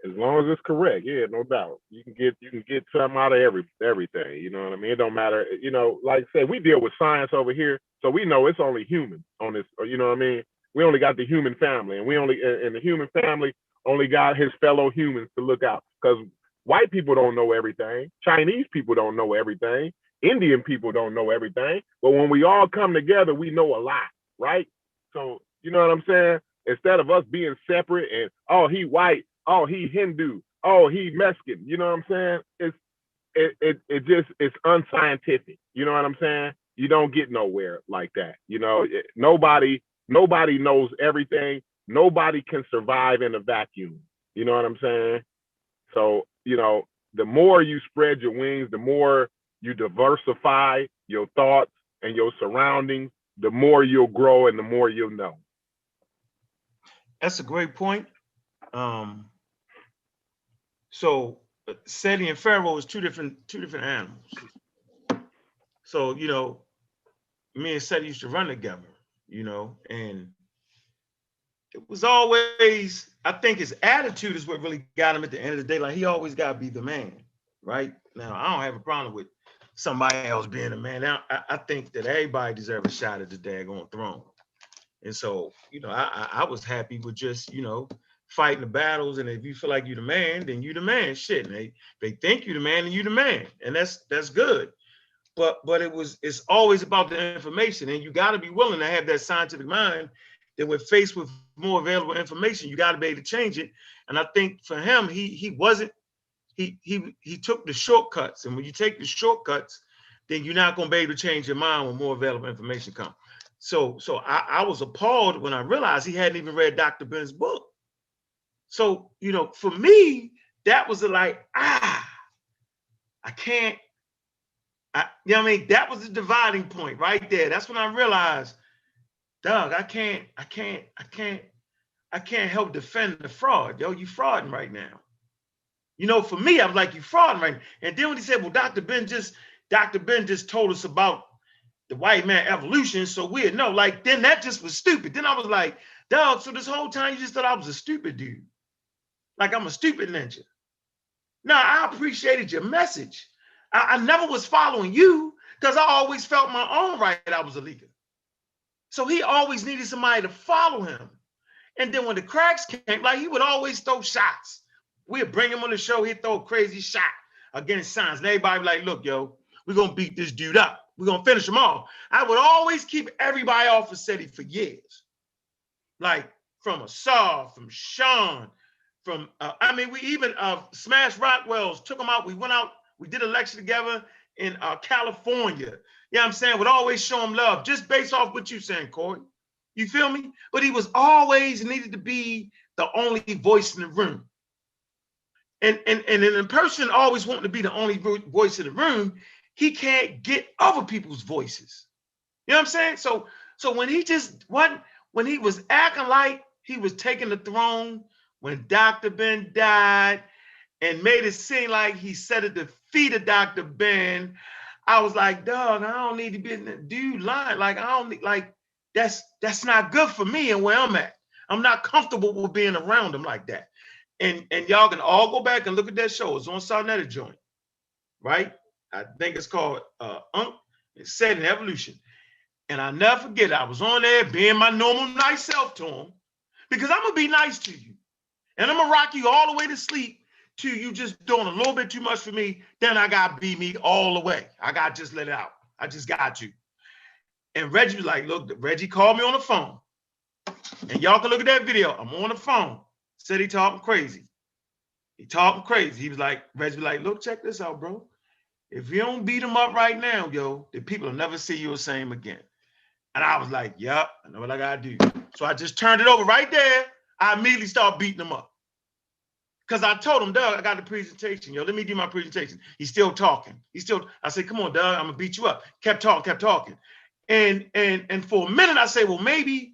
As long as it's correct, yeah, no doubt. You can get something out of everything. You know what I mean? It don't matter. You know, like I said, we deal with science over here, so we know it's only humans on this. You know what I mean? We only got the human family, and the human family only got his fellow humans to look out. Because white people don't know everything. Chinese people don't know everything. Indian people don't know everything. But when we all come together, we know a lot, right? So you know what I'm saying? Instead of us being separate and he white. Oh, he Hindu. Oh, he Mexican. You know what I'm saying? It's unscientific. You know what I'm saying? You don't get nowhere like that. You know, nobody knows everything. Nobody can survive in a vacuum. You know what I'm saying? So, you know, the more you spread your wings, the more you diversify your thoughts, and your surroundings, the more you'll grow and the more you'll know. That's a great point. So Seti and Pharaoh is two different animals. So, you know, me and Seti used to run together, you know, and it was always, I think his attitude is what really got him at the end of the day. Like, he always got to be the man, right? Now, I don't have a problem with somebody else being a man. Now, I think that everybody deserves a shot at the daggone throne. And so, you know, I was happy with just, you know, fighting the battles. And if you feel like you're the man, then you the man. Shit, and they think you the man and you the man. And that's good. But it's always about the information. And you got to be willing to have that scientific mind that when faced with more available information, you got to be able to change it. And I think for him, he took the shortcuts. And when you take the shortcuts, then you're not going to be able to change your mind when more available information comes. So I was appalled when I realized he hadn't even read Dr. Ben's book. So, you know, for me, that was like, I can't, you know what I mean? That was the dividing point right there. That's when I realized, dog, I can't help defend the fraud. Yo, you frauding right now. You know, for me, I was like, you frauding right now. And then when he said, well, Dr. Ben just told us about the white man evolution, so weird. No, like, then that just was stupid. Then I was like, dog, so this whole time you just thought I was a stupid dude. Like, I'm a stupid ninja. No, I appreciated your message. I never was following you because I always felt my own right I was a leader. So he always needed somebody to follow him. And then when the cracks came, like, he would always throw shots. We'd bring him on the show, he'd throw a crazy shot against science. And everybody would be like, look, yo, we're going to beat this dude up. We're going to finish him off. I would always keep everybody off of SETI for years. Like, from Asar, from Sean, from, we even Smash Rockwell's took him out. We went out, we did a lecture together in California. You know what I'm saying? Would always show him love, just based off what you're saying, Corey. You feel me? But he was always needed to be the only voice in the room. And a person always wanting to be the only voice in the room, he can't get other people's voices. You know what I'm saying? So when he was acting like he was taking the throne, when Dr. Ben died and made it seem like he sat at the feet of Dr. Ben, I was like, dog, I don't need to be in the dude line. Like, I don't need, like, that's not good for me and where I'm at. I'm not comfortable with being around him like that. And y'all can all go back and look at that show. It's on Sarnetta Joint, right? I think it's called It's Set in Evolution. And I'll never forget, I was on there being my normal nice self to him, because I'm gonna be nice to you. And I'm gonna rock you all the way to sleep till you just doing a little bit too much for me. Then I gotta be me all the way. I gotta just let it out. I just got to. And Reggie was like, look, Reggie called me on the phone. And y'all can look at that video. I'm on the phone. Said he talking crazy. He talking crazy. He was like, Reggie was like, look, check this out, bro. If you don't beat him up right now, yo, the people will never see you the same again. And I was like, yep, I know what I gotta do. So I just turned it over right there. I immediately started beating him up. Because I told him, Doug, I got the presentation. Yo, let me do my presentation. He's still talking. I said, come on, Doug, I'm gonna beat you up. Kept talking. And for a minute, I said, well, maybe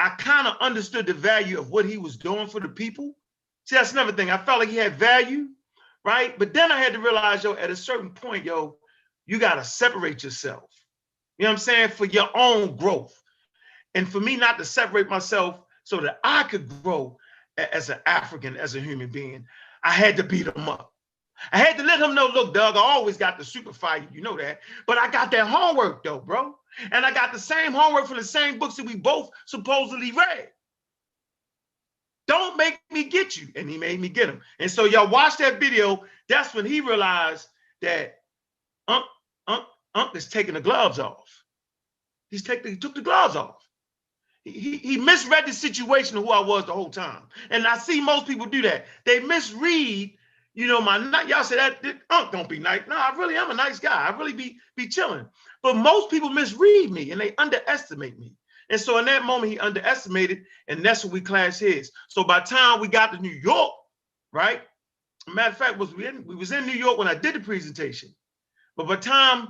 I kind of understood the value of what he was doing for the people. See, that's another thing. I felt like he had value, right? But then I had to realize, yo, at a certain point, yo, you got to separate yourself. You know what I'm saying? For your own growth. And for me not to separate myself so that I could grow as an African, as a human being, I had to beat him up. I had to let him know, look, Doug, I always got the super fight, you know that. But I got that homework though, bro. And I got the same homework from the same books that we both supposedly read. Don't make me get you. And he made me get him. And so y'all watch that video. That's when he realized that Unc is taking the gloves off. He took the gloves off. He misread the situation of who I was the whole time. And I see most people do that. They misread, you know, y'all say that Unc don't be nice. No, I really am a nice guy. I really be chilling. But most people misread me and they underestimate me. And so in that moment, he underestimated, and that's when we clashed heads. So by the time we got to New York, right? Matter of fact, we was in New York when I did the presentation, But by the time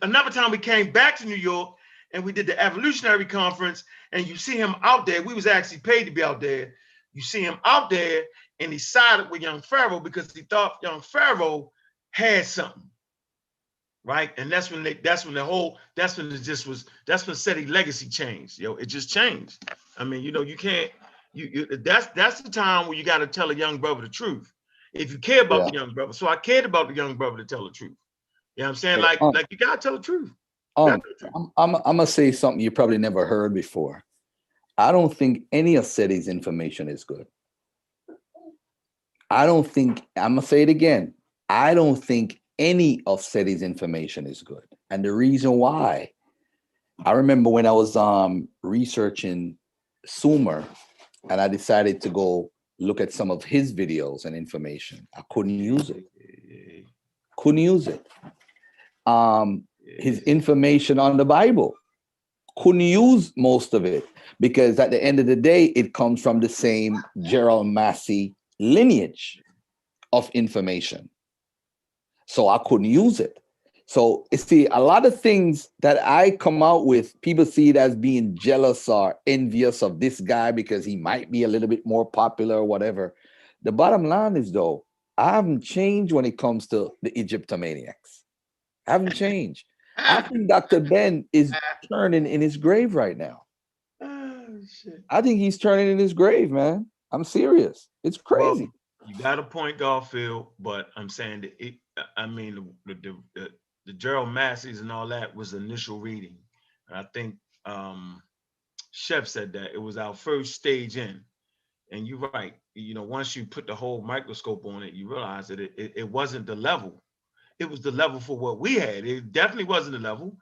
another time we came back to New York and we did the evolutionary conference, and you see him out there. We was actually paid to be out there. You see him out there, and he sided with young Pharaoh because he thought young Pharaoh had something, right? And that's when SETI legacy changed. It just changed. I mean, you can't. That's the time where you got to tell a young brother the truth if you care about the young brother. So I cared about the young brother to tell the truth. You know what I'm saying? Like you gotta tell the truth. I'm gonna say something you probably never heard before. I don't think any of SETI's information is good. I'm gonna say it again. I don't think any of SETI's information is good. And the reason why, I remember when I was researching Sumer, and I decided to go look at some of his videos and information. I couldn't use it. His information on the Bible, couldn't use most of it, because at the end of the day, it comes from the same Gerald Massey lineage of information. So I couldn't use it. So you see, a lot of things that I come out with, people see it as being jealous or envious of this guy because he might be a little bit more popular or whatever. The bottom line is, though, I haven't changed when it comes to the Egyptomaniacs. I haven't changed. I think Dr. Ben is turning in his grave right now. Oh, shit. I think he's turning in his grave, man. I'm serious. It's crazy. Well, you got a point, Garfield, but I'm saying that the Gerald Masseys and all that was initial reading. And I think Chef said that it was our first stage in. And you're right. Once you put the whole microscope on it, you realize that it wasn't the level. It was the level for what we had. It definitely wasn't the level.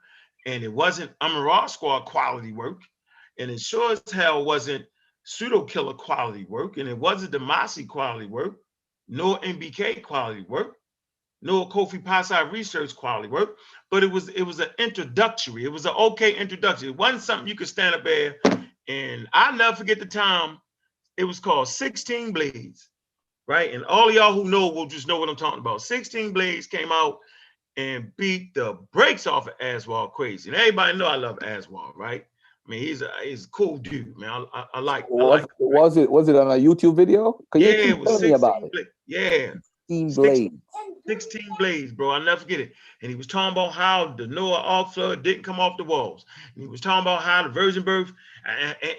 And it wasn't Raw Squad quality work. And it sure as hell wasn't Pseudo Killer quality work. And it wasn't the Massey quality work, nor MBK quality work, nor Kofi Pasai research quality work. But it was an introductory. It was an okay introduction. It wasn't something you could stand up there. And I'll never forget the time. It was called 16 Blades. Right? And all of y'all who know will just know what I'm talking about. 16 Blades came out and beat the brakes off of Aswad crazy. And everybody know I love Aswad, right? I mean, he's a cool dude, man. I like. Was it on a YouTube video? Yeah, it was 16 about Blades. Yeah. 16 Blades. 16 Blades, bro. I'll never forget it. And he was talking about how the Noah Ark flood didn't come off the walls. And he was talking about how the virgin birth,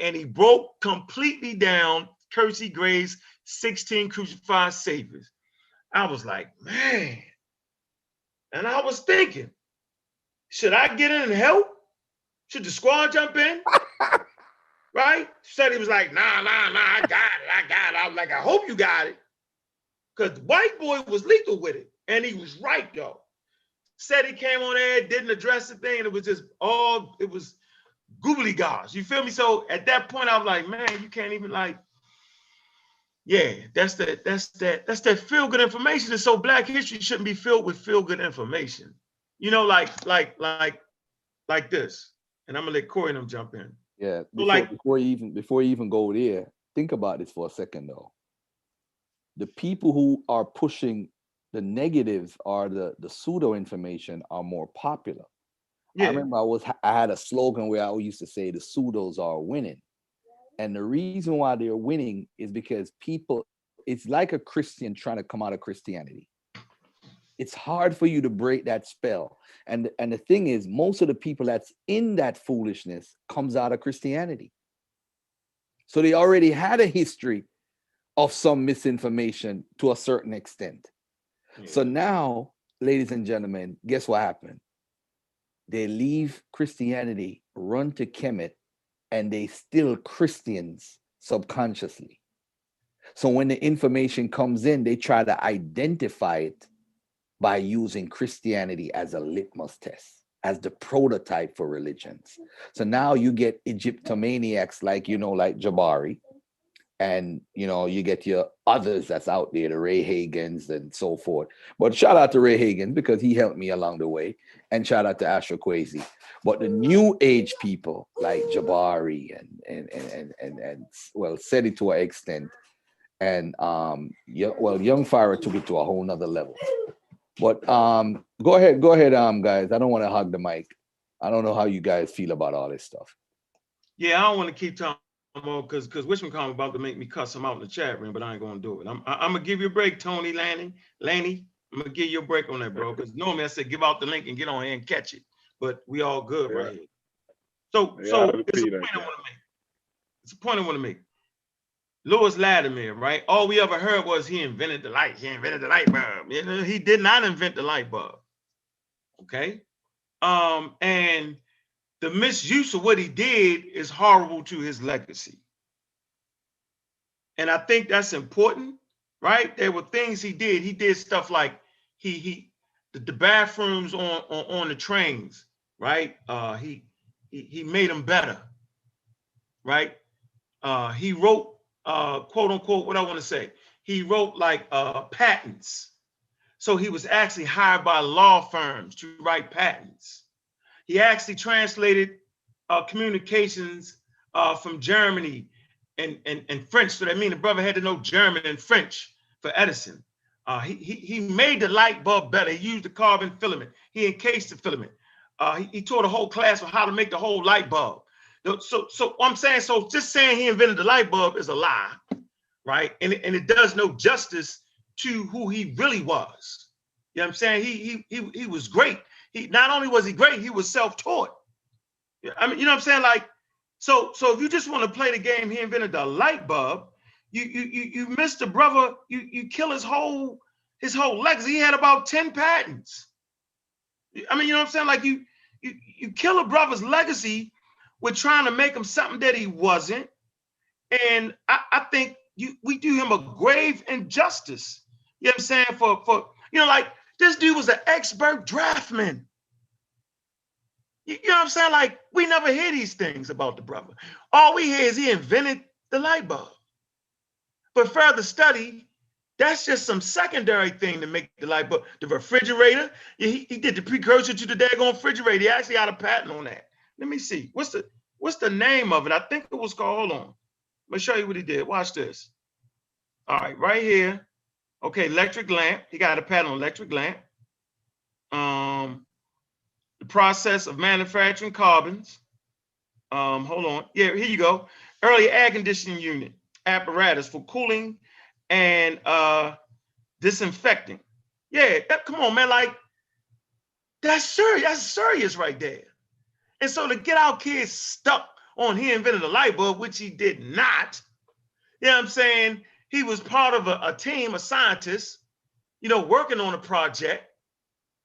and he broke completely down Kersey Gray's 16 crucified saviors. I was like, man. And I was thinking, should I get in and help? Should the squad jump in? Right? Said he was like, nah, I got it. I was like, I hope you got it. Because white boy was lethal with it. And he was right, though. Said he came on there, didn't address the thing, and it was googly gosh. You feel me? So at that point, I was like, man, you can't even yeah, that's that feel-good information. And so Black history shouldn't be filled with feel-good information. Like this. And I'm gonna let Corey and them jump in. Yeah, before you even go there, think about this for a second though. The people who are pushing the negative or the pseudo information are more popular. Yeah. I remember I had a slogan where I used to say the pseudos are winning. And the reason why they're winning is because it's like a Christian trying to come out of Christianity. It's hard for you to break that spell. And the thing is, most of the people that's in that foolishness comes out of Christianity. So they already had a history of some misinformation to a certain extent. Yeah. So now, ladies and gentlemen, guess what happened? They leave Christianity, run to Kemet, and they still Christians subconsciously. So when the information comes in, they try to identify it by using Christianity as a litmus test, as the prototype for religions. So now you get Egyptomaniacs like Jabari, and you get your others that's out there, the Ray Hagans and so forth. But shout out to Ray Hagan because he helped me along the way, and shout out to Astro Kwesi. But the new age people like Jabari and said it to an extent, and Young Fire took it to a whole nother level. But go ahead, guys. I don't want to hog the mic. I don't know how you guys feel about all this stuff. Yeah, I don't want to keep talking more because Wishman about to make me cuss him out in the chat room, but I ain't gonna do it. I'm gonna give you a break, Tony Laney. I'm gonna give you a break on that, bro. Because normally I said give out the link and get on here and catch it, but we all good right here. So it's a point I want to make. It's a point I want to make. Lewis Latimer, right? All we ever heard was he invented the light. He invented the light bulb. You know, he did not invent the light bulb. Okay. And the misuse of what he did is horrible to his legacy. And I think that's important, right? There were things he did. He did stuff like the bathrooms on the trains, right? He made them better, right? He wrote quote unquote, what I want to say, he wrote like patents. So he was actually hired by law firms to write patents. He actually translated communications from Germany and French. So that means the brother had to know German and French for Edison. He made the light bulb better. He used the carbon filament. He encased the filament. He taught a whole class on how to make the whole light bulb. So I'm saying, so just saying he invented the light bulb is a lie, right? And it does no justice to who he really was. You know what I'm saying? He was great. He not only was he great, he was self-taught. I mean, you know what I'm saying? Like, so if you just want to play the game, he invented the light bulb, you missed the brother, you kill his whole legacy. He had about 10 patents. I mean, you know what I'm saying? Like you kill a brother's legacy with trying to make him something that he wasn't. And I think we do him a grave injustice. You know what I'm saying? For you know, like this dude was an expert draftsman. You know what I'm saying? Like, we never hear these things about the brother. All we hear is he invented the light bulb. But further study, that's just some secondary thing to make the light bulb. The refrigerator, he did the precursor to the daggone refrigerator. He actually had a patent on that. Let me see. What's the name of it? I think it was called, hold on. Let me show you what he did. Watch this. All right, right here. Okay, electric lamp. He got a patent on electric lamp. The process of manufacturing carbons. Hold on. Yeah, here you go. Early air conditioning unit apparatus for cooling and disinfecting. Yeah, come on, man. Like, that's serious. That's serious right there. And so to get our kids stuck on he invented a light bulb, which he did not, you know what I'm saying? He was part of a team of scientists, you know, working on a project.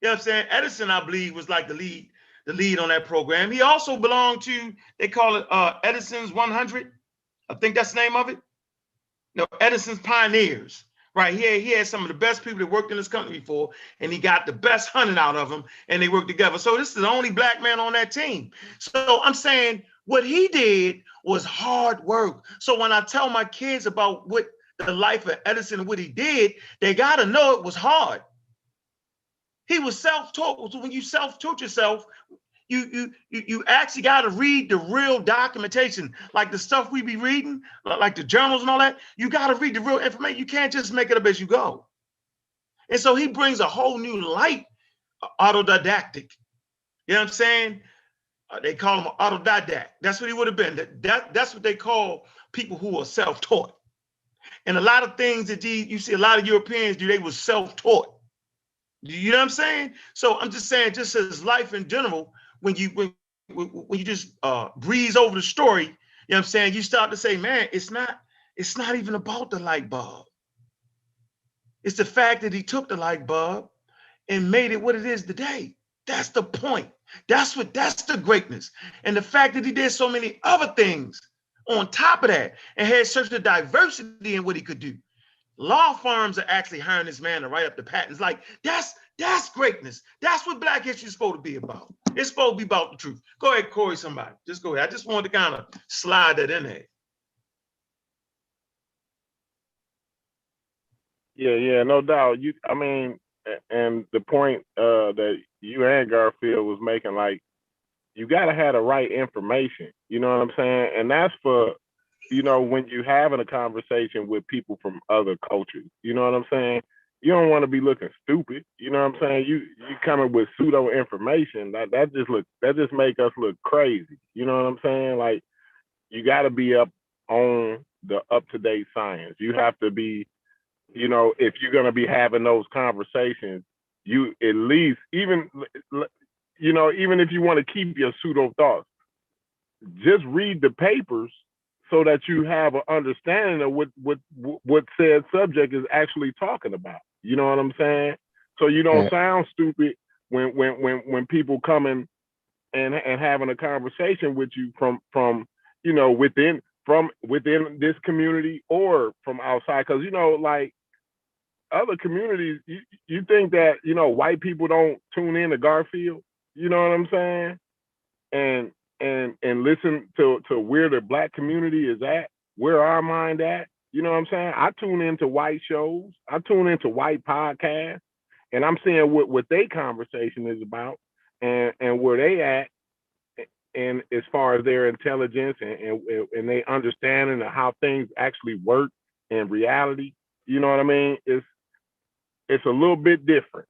You know what I'm saying? Edison, I believe, was like the lead on that program. He also belonged to, they call it Edison's 100. I think that's the name of it. No, Edison's Pioneers. Right, he had some of the best people that worked in this company before, and he got the best 100 out of them, and they worked together. So this is the only black man on that team. So I'm saying what he did was hard work. So when I tell my kids about what the life of Edison and what he did, they got to know it was hard. He was self-taught. So when you self-taught yourself, you actually got to read the real documentation, like the stuff we be reading, like the journals and all that. You got to read the real information. You can't just make it up as you go. And so he brings a whole new light, autodidactic. You know what I'm saying? They call him autodidact. That's what he would have been. That's what they call people who are self-taught. And a lot of things that you see a lot of Europeans do, they were self-taught. You know what I'm saying? So I'm just saying, just as life in general, when you just breeze over the story, you know what I'm saying, you start to say, man, it's not even about the light bulb. It's the fact that he took the light bulb and made it what it is today. That's the point. That's the greatness. And the fact that he did so many other things on top of that and had such a diversity in what he could do. Law firms are actually hiring this man to write up the patents. Like, that's greatness. That's what Black history is supposed to be about. It's supposed to be about the truth. Go ahead, Corey, somebody. Just go ahead. I just wanted to kind of slide that in there. Yeah, no doubt. I mean, and the point that you and Garfield was making, like, you gotta have the right information. You know what I'm saying? And that's for, you know, when you having a conversation with people from other cultures. You know what I'm saying? you don't want to be looking stupid. You know what I'm saying? You coming with pseudo information that just make us look crazy. You know what I'm saying? Like, you got to be up on the up to date science. You have to be, if you're gonna be having those conversations, you at least even if you want to keep your pseudo thoughts, just read the papers so that you have an understanding of what said subject is actually talking about. You know what I'm saying? So you don't sound stupid when people come in and having a conversation with you from within this community or from outside. Because like other communities, you think that white people don't tune in to Garfield. You know what I'm saying? And listen to where the black community is at, where our mind at. You know what I'm saying? I tune into white shows, I tune into white podcasts, and I'm seeing what their conversation is about and where they at, and as far as their intelligence and they understanding of how things actually work in reality. You know what I mean? It's a little bit different.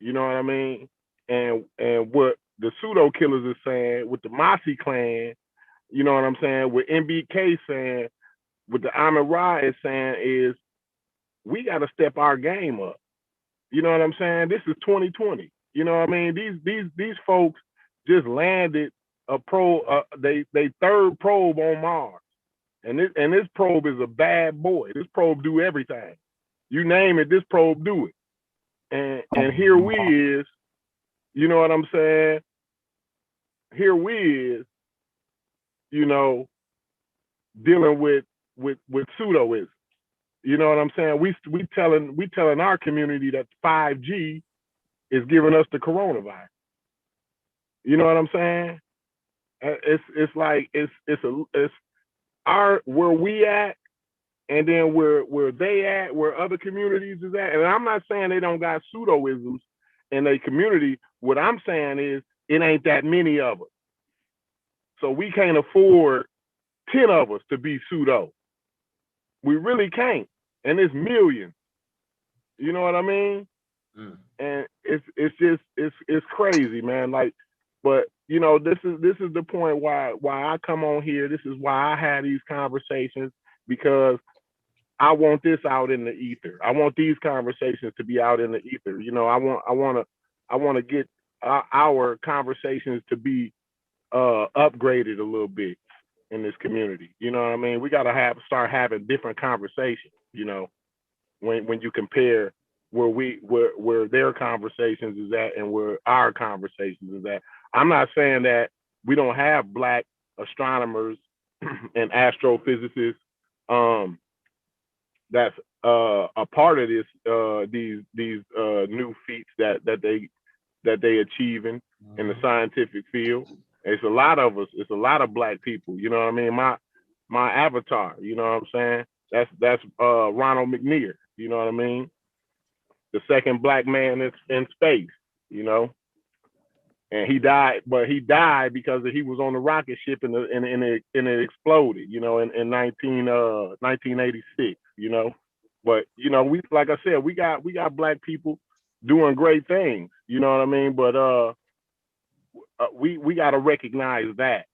You know what I mean? And what the Pseudo Killers is saying with the Mossy clan, you know what I'm saying? What MBK saying, what the Amin Ra is saying is, we got to step our game up. You know what I'm saying? This is 2020. You know what I mean? These folks just landed a they third probe on Mars, and this probe is a bad boy. This probe do everything. You name it, this probe do it. And here we is, you know what I'm saying? Here we is, dealing with pseudoism. You know what I'm saying? We telling our community that 5G is giving us the coronavirus. You know what I'm saying? It's like it's our where we at, and then where they at, where other communities is at. And I'm not saying they don't got pseudoisms in their community. What I'm saying is it ain't that many of us. So we can't afford 10 of us to be pseudo. We really can't. And it's millions. You know what I mean? And it's crazy, man. Like, but this is the point why I come on here. This is why I had these conversations, because I want this out in the ether. I want these conversations to be out in the ether. I want to get our conversations to be upgraded a little bit in this community. You know what I mean? We got to start having different conversations. When you compare where their conversations is at and where our conversations is at. I'm not saying that we don't have black astronomers and astrophysicists that's a part of this these new feats that they achieving in the scientific field. It's a lot of us. It's a lot of black people. You know what I mean? My avatar. You know what I'm saying? That's Ronald McNear. You know what I mean? The second black man in space. And he died, but he died because he was on the rocket ship and it exploded. In 1986. But we, like I said, we got black people doing great things. You know what I mean? But we got to recognize that,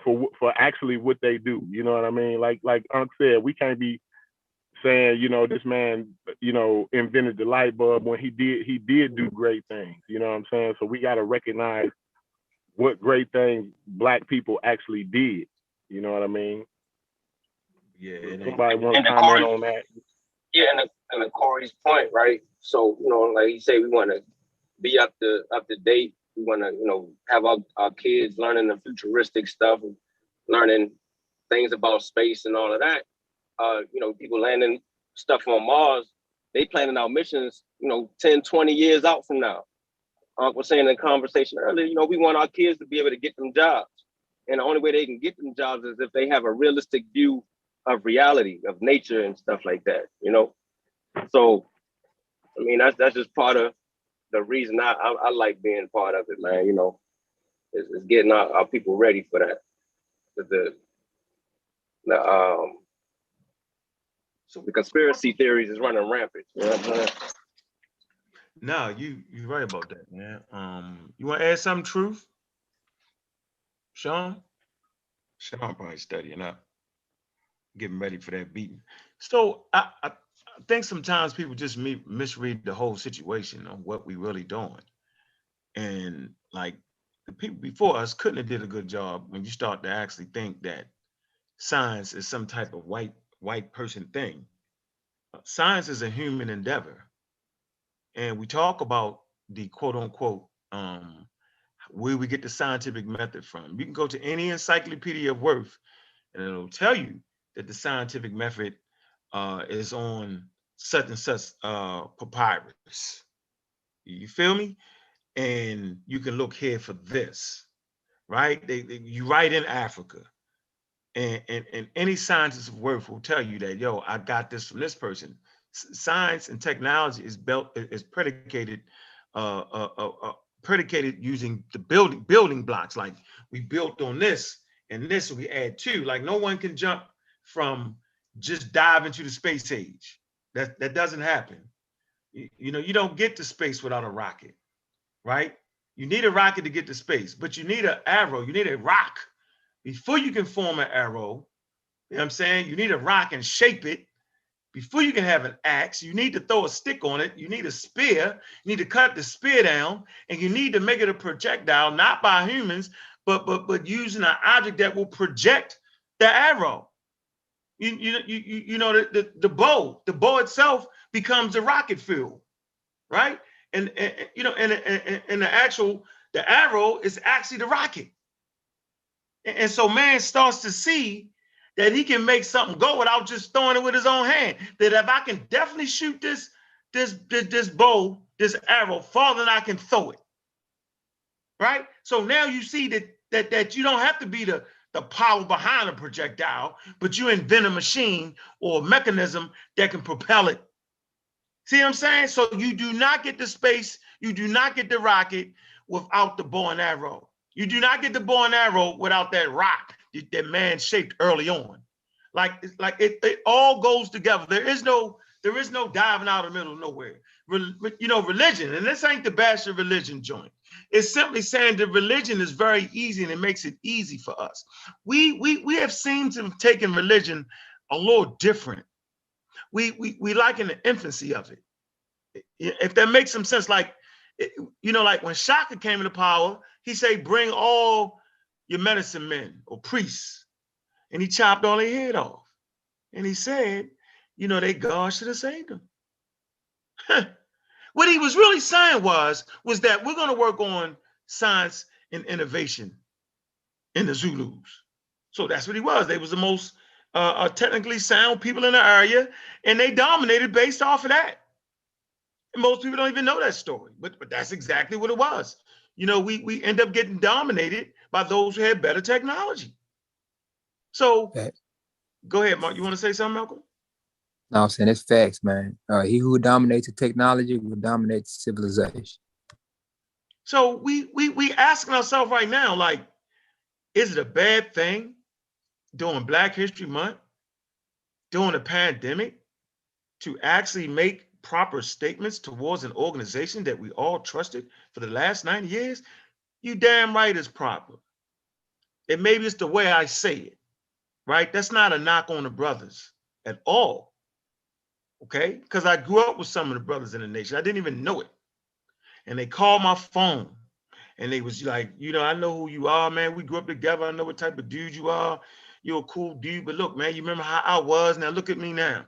for actually what they do. You know what I mean? Like Unc said, we can't be saying, this man, invented the light bulb when he did do great things. You know what I'm saying? So we got to recognize what great things black people actually did. You know what I mean? Yeah. Somebody want to comment on that? Yeah, and to Corey's point, right? So, like you say, we want to be up to date. We want to, have our kids learning the futuristic stuff, and learning things about space and all of that. People landing stuff on Mars, they planning out missions, 10, 20 years out from now. Unc was saying in the conversation earlier, we want our kids to be able to get them jobs. And the only way they can get them jobs is if they have a realistic view of reality, of nature and stuff like that, So, I mean, that's just part of the reason I like being part of it, man, is getting our people ready for that. So the conspiracy theories is running rampant. You know what I'm saying? No, you're right about that, man. You want to add something, Truth? Sean? Sean probably studying up, getting ready for that beating. So I think sometimes people just misread the whole situation on what we really doing. And like the people before us couldn't have did a good job when you start to actually think that science is some type of white person thing. Science is a human endeavor. And we talk about the quote unquote where we get the scientific method from. You can go to any encyclopedia of worth and it'll tell you that the scientific method is on such and such papyrus. You feel me? And you can look here for this, right? You write in Africa, and any scientist of worth will tell you that, yo, I got this from this person. Science and technology is predicated predicated using the building blocks. Like we built on this and this, we add two. Like no one can jump from just dive into the space age. That doesn't happen. You know, you don't get to space without a rocket, right? You need a rocket to get to space, but you need an arrow, you need a rock. Before you can form an arrow, you know what I'm saying? You need a rock and shape it. Before you can have an axe, you need to throw a stick on it. You need a spear. You need to cut the spear down, and you need to make it a projectile, not by humans, but using an object that will project the arrow. You know the bow. The bow itself becomes a rocket fuel, right? And you know, and the arrow is actually the rocket. And so man starts to see that he can make something go without just throwing it with his own hand. That if I can definitely shoot this bow, this arrow farther than I can throw it, right? So now you see that you don't have to be the power behind a projectile, but you invent a machine or a mechanism that can propel it. See what I'm saying? So you do not get the space, you do not get the rocket without the bow and arrow. You do not get the bow and arrow without that rock that man shaped early on. Like it all goes together. There is no diving out of the middle of nowhere. You know, religion, and this ain't the bash of religion joint. It's simply saying that religion is very easy and it makes it easy for us. We have seemed to have taken religion a little different. We like in the infancy of it. If that makes some sense, like, you know, like when Shaka came into power, he said, bring all your medicine men or priests. And he chopped all their head off. And he said, you know, they God should have saved them. What he was really saying was that we're going to work on science and innovation in the Zulus. So that's what he was. They was the most technically sound people in the area, and they dominated based off of that. And most people don't even know that story, but that's exactly what it was. You know, we end up getting dominated by those who had better technology. So go ahead, Mark. You want to say something, Malcolm? No, I'm saying it's facts, man. He who dominates the technology will dominate civilization. So we asking ourselves right now, like, is it a bad thing during Black History Month, during a pandemic, to actually make proper statements towards an organization that we all trusted for the last 90 years? You damn right it's proper. And maybe it's the way I say it, right? That's not a knock on the brothers at all, okay? Because I grew up with some of the brothers in the nation. I didn't even know it. And they called my phone and they was like, you know, I know who you are, man. We grew up together. I know what type of dude you are. You're a cool dude, but look, man, you remember how I was? Now look at me now.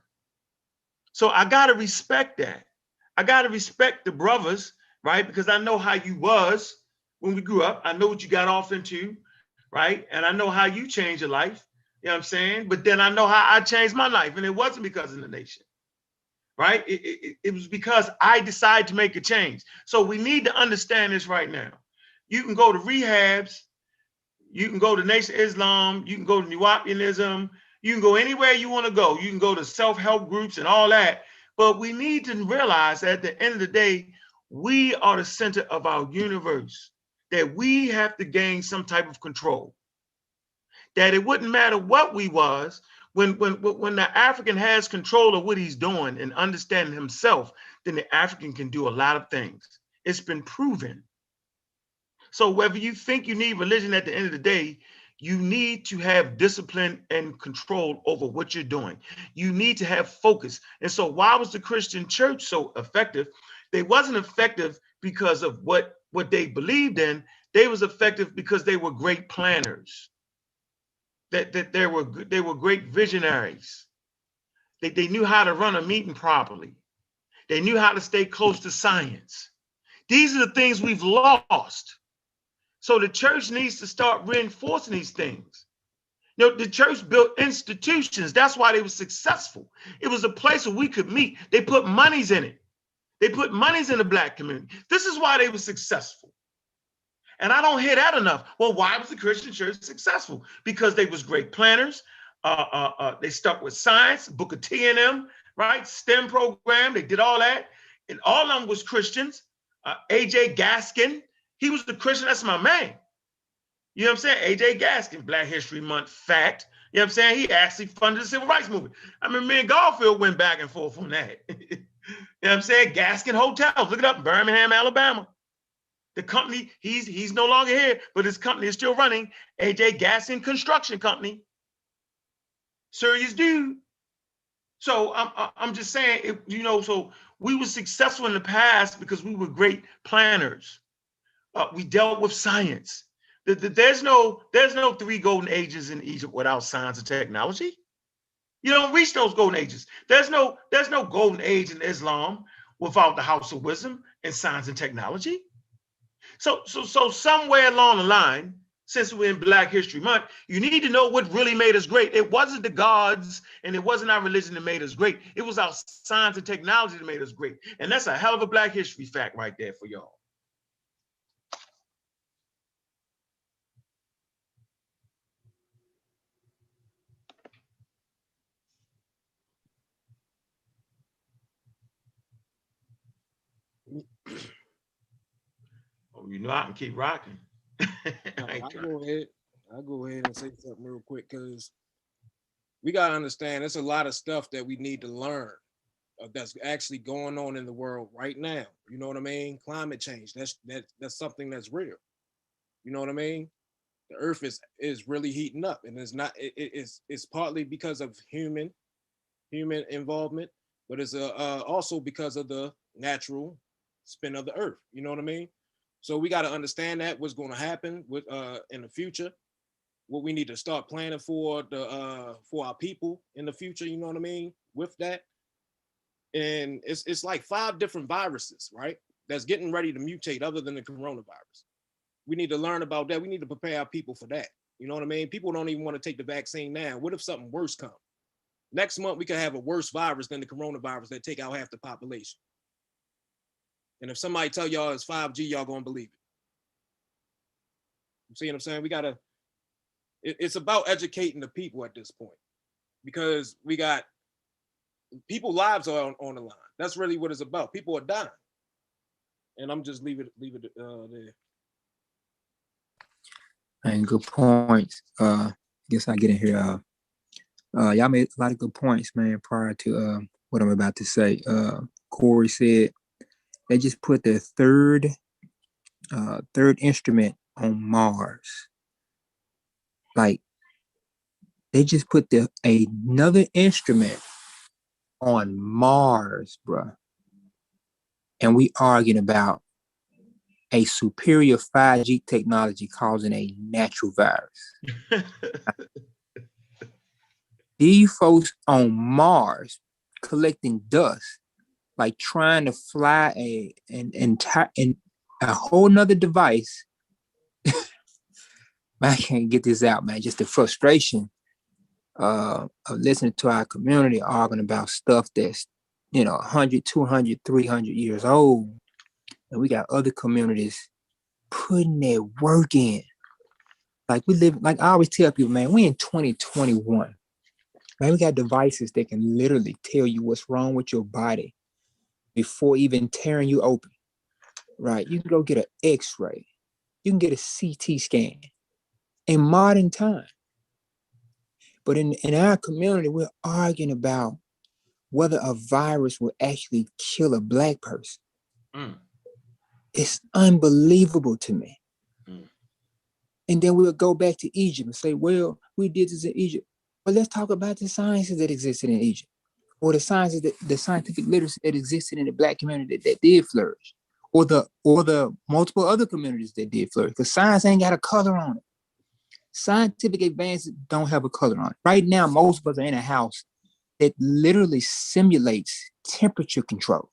So I gotta respect that. I gotta respect the brothers, right? Because I know how you was when we grew up. I know what you got off into, right? And I know how you changed your life, you know what I'm saying? But then I know how I changed my life, and it wasn't because of the nation, right? It was because I decided to make a change. So we need to understand this right now. You can go to rehabs, you can go to Nation of Islam, you can go to Nuwapianism, you can go anywhere you want to go. You can go to self-help groups and all that. But we need to realize that at the end of the day, we are the center of our universe, that we have to gain some type of control. That it wouldn't matter what we was, When the African has control of what he's doing and understanding himself, then the African can do a lot of things. It's been proven. So whether you think you need religion, at the end of the day, you need to have discipline and control over what you're doing. You need to have focus. And so why was the Christian church so effective? They wasn't effective because of what they believed in. They was effective because they were great planners. That they were great visionaries. They knew how to run a meeting properly. They knew how to stay close to science. These are the things we've lost. So the church needs to start reinforcing these things. You know, the church built institutions. That's why they were successful. It was a place where we could meet. They put monies in it. They put monies in the Black community. This is why they were successful. And I don't hear that enough. Well, why was the Christian church successful? Because they was great planners. They stuck with science, Booker T and them, right? STEM program, they did all that. And all of them was Christians. A.J. Gaskin, he was the Christian, that's my man. You know what I'm saying? A.J. Gaskin, Black History Month fact. You know what I'm saying? He actually funded the Civil Rights Movement. I mean, me and Garfield went back and forth on that. You know what I'm saying? Gaskin Hotels, look it up in Birmingham, Alabama. The company, he's no longer here, but his company is still running. A.J. Gaskin Construction Company. Serious dude. So I'm just saying, you know, so we were successful in the past because we were great planners. We dealt with science. There's no 3 golden ages in Egypt without science and technology. You don't reach those golden ages. There's no golden age in Islam without the House of Wisdom and science and technology. So somewhere along the line, since we're in Black History Month, you need to know what really made us great. It wasn't the gods and it wasn't our religion that made us great. It was our science and technology that made us great. And that's a hell of a Black history fact right there for y'all. Oh, you know I can keep rocking. I'll go ahead and say something real quick, because we gotta understand there's a lot of stuff that we need to learn that's actually going on in the world right now. You know what I mean? Climate change. That's something that's real. You know what I mean? The earth is really heating up, and it's partly because of human involvement, but it's also because of the natural spin of the earth. You know what I mean? So we got to understand that what's going to happen with in the future, what we need to start planning for our people in the future. You know what I mean? With that, and it's like 5 different viruses, right? That's getting ready to mutate, other than the coronavirus. We need to learn about that. We need to prepare our people for that. You know what I mean? People don't even want to take the vaccine now. What if something worse comes? Next month, we could have a worse virus than the coronavirus that take out half the population. And if somebody tell y'all it's 5G, y'all gonna believe it. You see what I'm saying? It's about educating the people at this point, because we got people's lives are on the line. That's really what it's about. People are dying. And I'm just leave it there. And good points. Guess I get in here. Y'all made a lot of good points, man, prior to what I'm about to say. Corey said they just put the third instrument on Mars. Like, they just put another instrument on Mars, bruh. And we arguing about a superior 5G technology causing a natural virus. These folks on Mars collecting dust, like trying to fly a whole nother device. Man, I can't get this out, man. Just the frustration of listening to our community arguing about stuff that's, 100, 200, 300 years old. And we got other communities putting their work in. Like I always tell people, man, we in 2021. Man, we got devices that can literally tell you what's wrong with your body before even tearing you open, right? You can go get an X-ray. You can get a CT scan in modern time. But in our community, we're arguing about whether a virus will actually kill a Black person. Mm. It's unbelievable to me. Mm. And then we'll go back to Egypt and say, well, we did this in Egypt. But let's talk about the sciences that existed in Egypt, or the sciences that the scientific literacy that existed in the Black community that did flourish, or the multiple other communities that did flourish. Because science ain't got a color on it. Scientific advances don't have a color on it. Right now, most of us are in a house that literally simulates temperature control.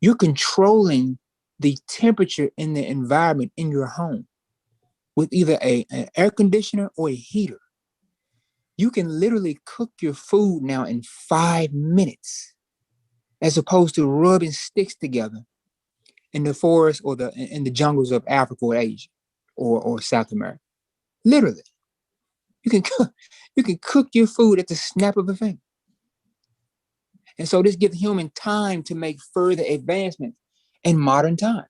You're controlling the temperature in the environment in your home with either an air conditioner or a heater. You can literally cook your food now in 5 minutes, as opposed to rubbing sticks together in the forest or in the jungles of Africa or Asia or South America. Literally, you can cook your food at the snap of a finger. And so this gives human time to make further advancements in modern time.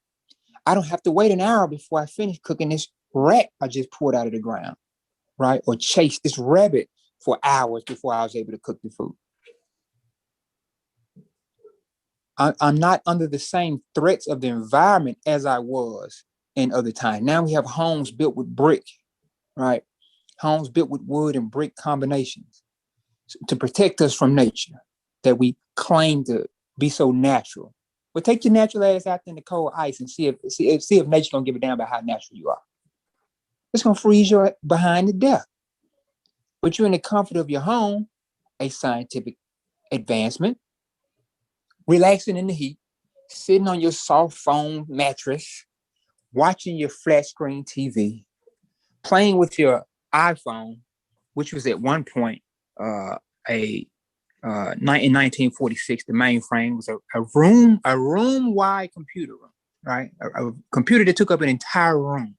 I don't have to wait an hour before I finish cooking this rat I just pulled out of the ground, right? Or chase this rabbit for hours before I was able to cook the food. I'm not under the same threats of the environment as I was in other times. Now we have homes built with brick, right? Homes built with wood and brick combinations to protect us from nature that we claim to be so natural. But take your natural ass out in the cold ice and see if nature don't give a damn about how natural you are. It's gonna freeze your behind to death. But you're in the comfort of your home, a scientific advancement, relaxing in the heat, sitting on your soft foam mattress, watching your flat screen TV, playing with your iPhone, which was at one point in 1946, the mainframe was a room-wide computer room, right? A computer that took up an entire room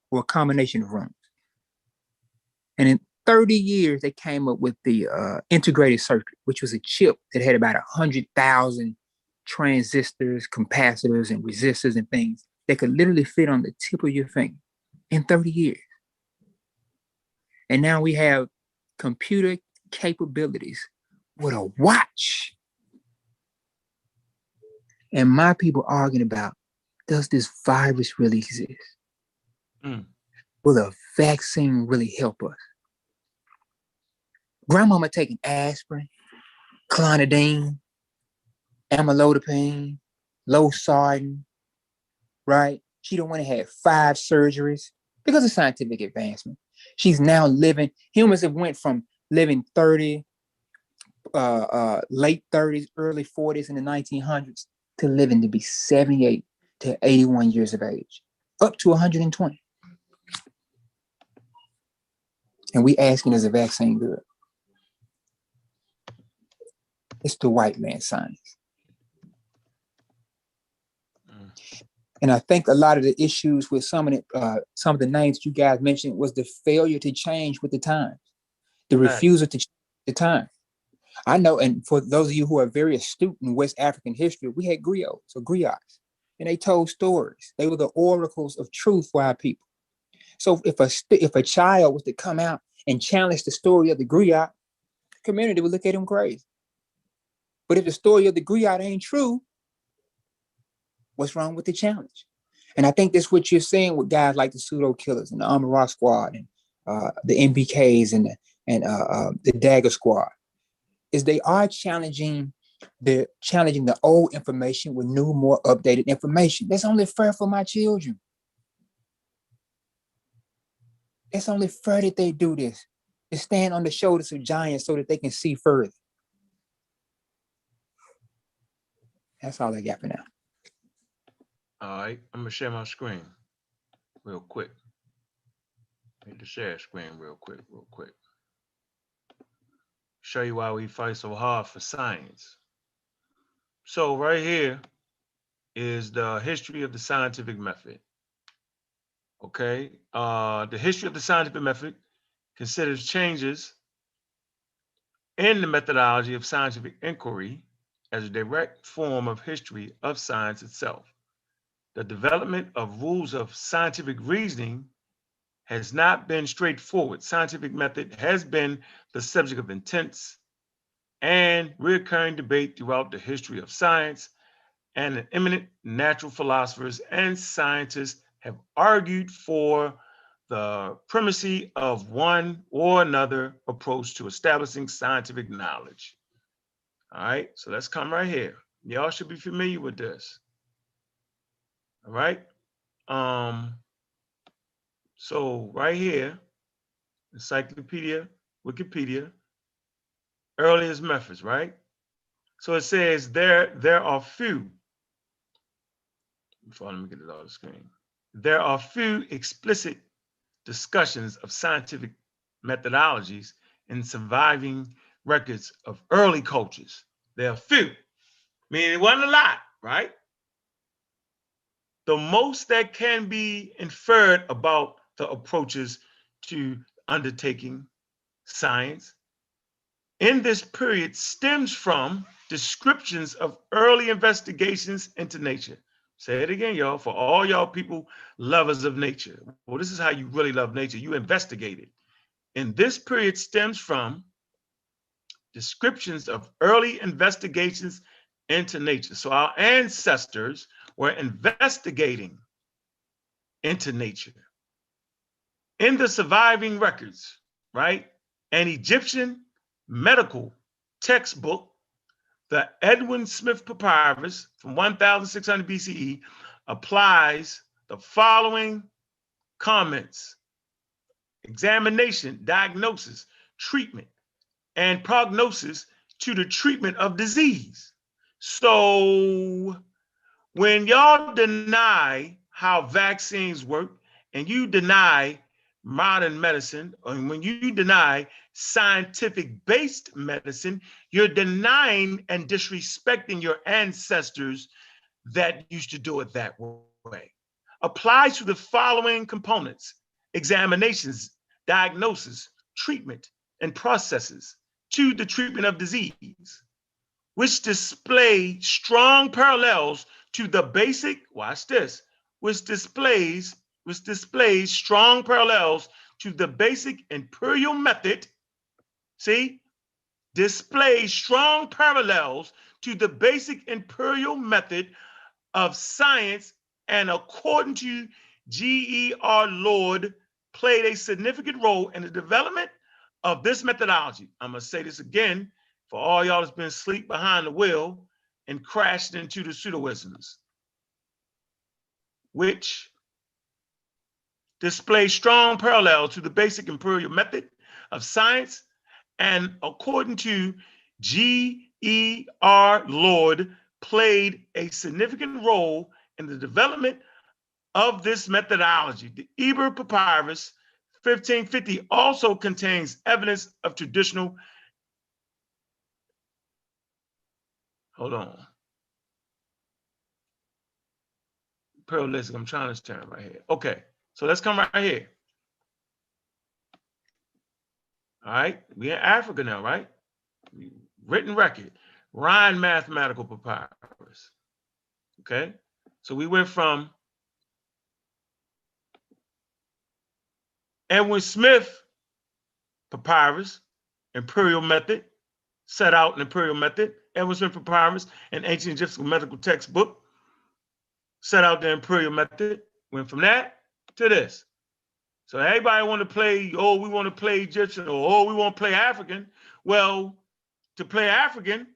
or a combination of rooms. And in 30 years, they came up with the integrated circuit, which was a chip that had about 100,000 transistors, capacitors, and resistors and things that could literally fit on the tip of your finger in 30 years. And now we have computer capabilities with a watch. And my people arguing about, does this virus really exist? Mm. Will a vaccine really help us? Grandmama taking aspirin, clonidine, amlodipine, losartan, right? She don't want to have 5 surgeries because of scientific advancement. She's now living, humans have went from living 30, late 30s, early 40s in the 1900s to living to be 78 to 81 years of age, up to 120. And we asking, is a vaccine good? It's the white man's science. And I think a lot of the issues with some of the names you guys mentioned was the failure to change with the times, the refusal to change with the time. I know, and for those of you who are very astute in West African history, we had griots or griots, and they told stories. They were the oracles of truth for our people. So if a child was to come out and challenge the story of the griot, the community would look at him crazy. But if the story of the griot ain't true, what's wrong with the challenge? And I think that's what you're saying with guys like the Pseudo Killers and the Amara Squad and the MBKs and the Dagger Squad, is they are challenging the old information with new, more updated information. That's only fair for my children. It's only fair that they do this, to stand on the shoulders of giants so that they can see further. That's all I got for now. All right, I'm gonna share my screen real quick. Need to share screen real quick. Show you why we fight so hard for science. So right here is the history of the scientific method. Okay, the history of the scientific method considers changes in the methodology of scientific inquiry as a direct form of history of science itself. The development of rules of scientific reasoning has not been straightforward. Scientific method has been the subject of intense and recurring debate throughout the history of science, and eminent natural philosophers and scientists have argued for the primacy of one or another approach to establishing scientific knowledge. All right, so let's come right here. Y'all should be familiar with this. All right. So right here, encyclopedia, Wikipedia, earliest methods, right? So it says there are few. Before let me get it off the screen. There are few explicit discussions of scientific methodologies in surviving records of early cultures. There are few, meaning it wasn't a lot, right? The most that can be inferred about the approaches to undertaking science in this period stems from descriptions of early investigations into nature. Say it again, y'all, for all y'all people lovers of nature. Well, this is how you really love nature. You investigate it. In this period stems from descriptions of early investigations into nature. So our ancestors were investigating into nature. In the surviving records, right? An Egyptian medical textbook, the Edwin Smith Papyrus from 1600 BCE, applies the following comments: examination, diagnosis, treatment, and prognosis to the treatment of disease. So when y'all deny how vaccines work and you deny modern medicine, or when you deny scientific-based medicine, you're denying and disrespecting your ancestors that used to do it that way. Apply to the following components: examinations, diagnosis, treatment, and processes to the treatment of disease, which display strong parallels to the basic, watch this, which displays strong parallels to the basic imperial method. See, displays strong parallels to the basic imperial method of science, and according to G.E.R. Lord, played a significant role in the development of this methodology. I'm gonna say this again for all y'all that's been asleep behind the wheel and crashed into the pseudoisms, which display strong parallel to the basic imperial method of science, and according to G.E.R. Lord, played a significant role in the development of this methodology. The Eber Papyrus 1550 also contains evidence of traditional, hold on, parallelism, I'm trying to turn right here. Okay, so let's come right here. All right, we're in Africa now, right? Written record, Rhine Mathematical Papyrus. Okay, so we went from Edwin Smith Papyrus, imperial method, set out an imperial method. Edwin Smith Papyrus, an ancient Egyptian medical textbook, set out the imperial method. Went from that to this. So everybody want to play, oh, we want to play Egyptian, or oh, we want to play African. Well, to play African,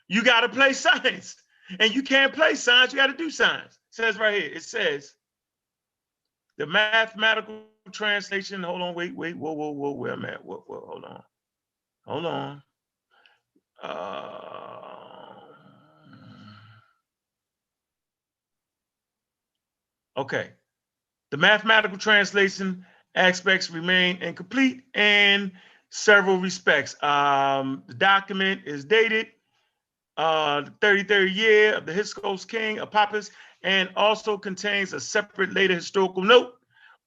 you got to play science. And you can't play science, you got to do science. It says right here, it says, the mathematical translation, hold on, wait, whoa, where I'm at, whoa, hold on. Okay, the mathematical translation aspects remain incomplete in several respects. The document is dated the 33rd year of the Hyksos king Apophis, and also contains a separate later historical note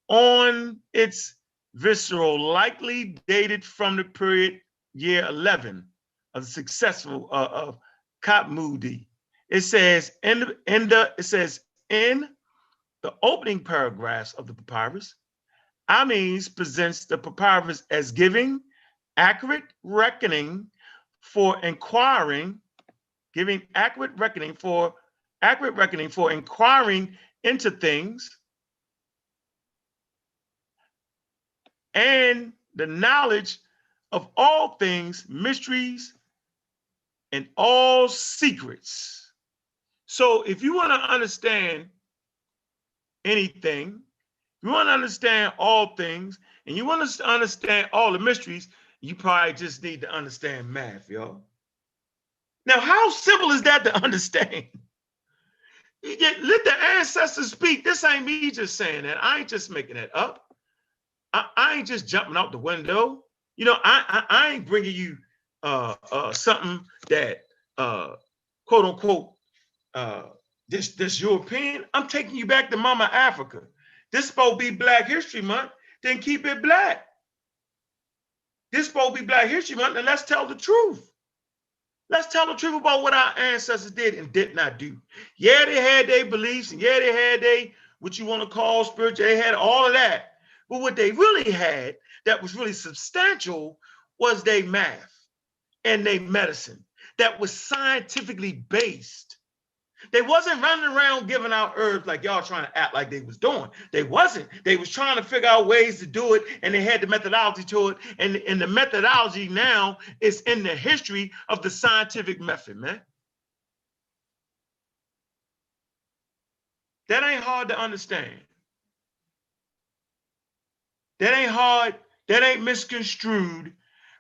on its visceral, likely dated from the period year 11 of the successful of Kapmudi. It says in the opening paragraphs of the papyrus, Amines presents the papyrus as giving accurate reckoning for inquiring, giving accurate reckoning for inquiring into things and the knowledge of all things, mysteries, and all secrets. So if you want to understand anything, you want to understand all things, and you want to understand all the mysteries, you probably just need to understand math, y'all. Now, how simple is that to understand? Let the ancestors speak. This ain't me just saying that. I ain't just making that up. I ain't just jumping out the window. You know, I ain't bringing you something that quote unquote this European. I'm taking you back to Mama Africa. This supposed to be Black History Month. Then keep it black. This supposed to be Black History Month, and let's tell the truth. Let's tell the truth about what our ancestors did and did not do. Yeah, they had their beliefs, and yeah, they had their, what you want to call spiritual, they had all of that. But what they really had that was really substantial was their math and their medicine that was scientifically based. They wasn't running around giving out herbs like y'all trying to act like they was doing. They wasn't. They was trying to figure out ways to do it, and they had the methodology to it. And the methodology now is in the history of the scientific method, man. That ain't hard to understand. That ain't hard. That ain't misconstrued,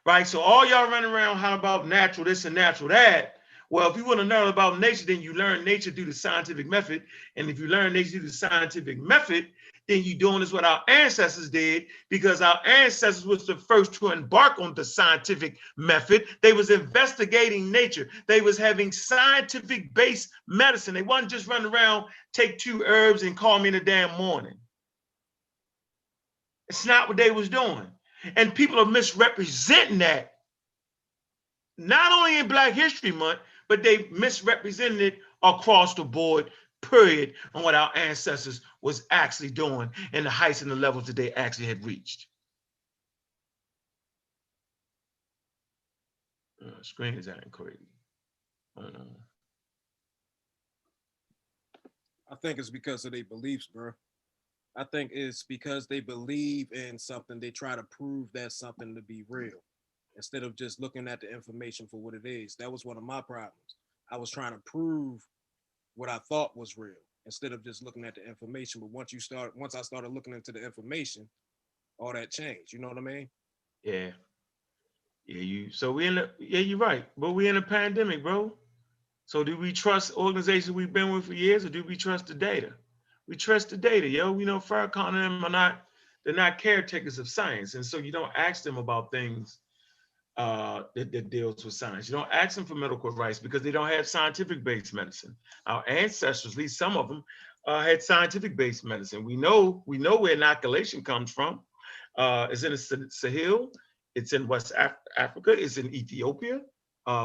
right? So all y'all running around how about natural this and natural that. Well, if you want to learn about nature, then you learn nature through the scientific method. And if you learn nature through the scientific method, then you're doing this what our ancestors did, because our ancestors was the first to embark on the scientific method. They was investigating nature. They was having scientific-based medicine. They wasn't just running around, take 2 herbs and call me in the damn morning. It's not what they was doing. And people are misrepresenting that, not only in Black History Month, but they misrepresented it across the board, period, on what our ancestors was actually doing and the heights and the levels that they actually had reached. Screen is acting crazy. I think it's because of their beliefs, bro. I think it's because they believe in something, they try to prove that something to be real, instead of just looking at the information for what it is. That was one of my problems. I was trying to prove what I thought was real, instead of just looking at the information. But once I started looking into the information, all that changed. You know what I mean? Yeah. Yeah, you're right. But we're in a pandemic, bro. So do we trust organizations we've been with for years, or do we trust the data? We trust the data, yo. We know Farrakhan and them they're not caretakers of science. And so you don't ask them about things that deals with science. You don't ask them for medical advice because they don't have scientific-based medicine. Our ancestors, at least some of them, had scientific-based medicine. We know where inoculation comes from. It's in the Sahel. It's in West Africa. It's in Ethiopia.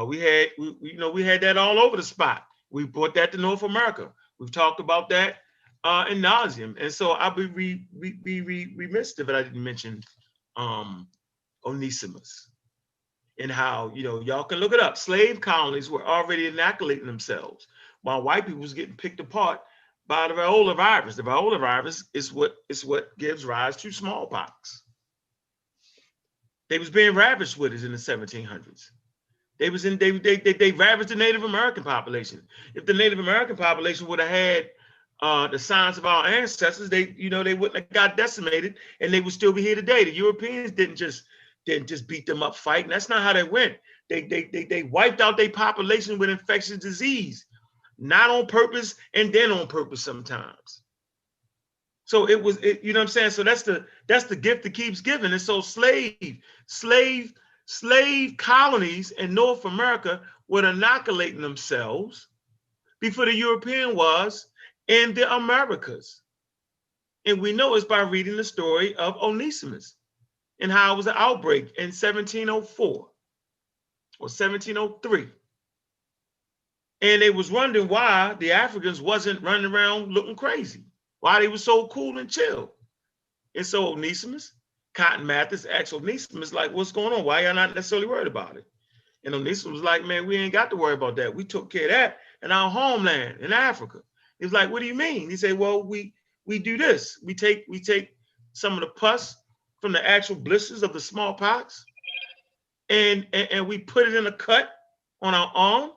We had that all over the spot. We brought that to North America. We've talked about that in nauseam. And so I'll be remiss if I didn't mention Onesimus. And how, y'all can look it up. Slave colonies were already inoculating themselves while white people was getting picked apart by the variola virus. The variola virus is what gives rise to smallpox. They was being ravaged with it in the 1700s. They ravaged the Native American population. If the Native American population would have had the signs of our ancestors, they wouldn't have got decimated, and they would still be here today. The Europeans didn't just beat them up fighting. That's not how they went. They wiped out their population with infectious disease, not on purpose, and then on purpose sometimes. So you know what I'm saying? So that's the gift that keeps giving. And so slave colonies in North America were inoculating themselves before the European was in the Americas. And we know it's by reading the story of Onesimus and how it was an outbreak in 1704 or 1703. And they was wondering why the Africans wasn't running around looking crazy, why they were so cool and chill. And so Onesimus, Cotton Mather asked Onesimus, like, what's going on? Why y'all not necessarily worried about it? And Onesimus was like, man, we ain't got to worry about that. We took care of that in our homeland in Africa. He was like, what do you mean? He said, well, we do this. We take some of the pus from the actual blisters of the smallpox and we put it in a cut on our arm,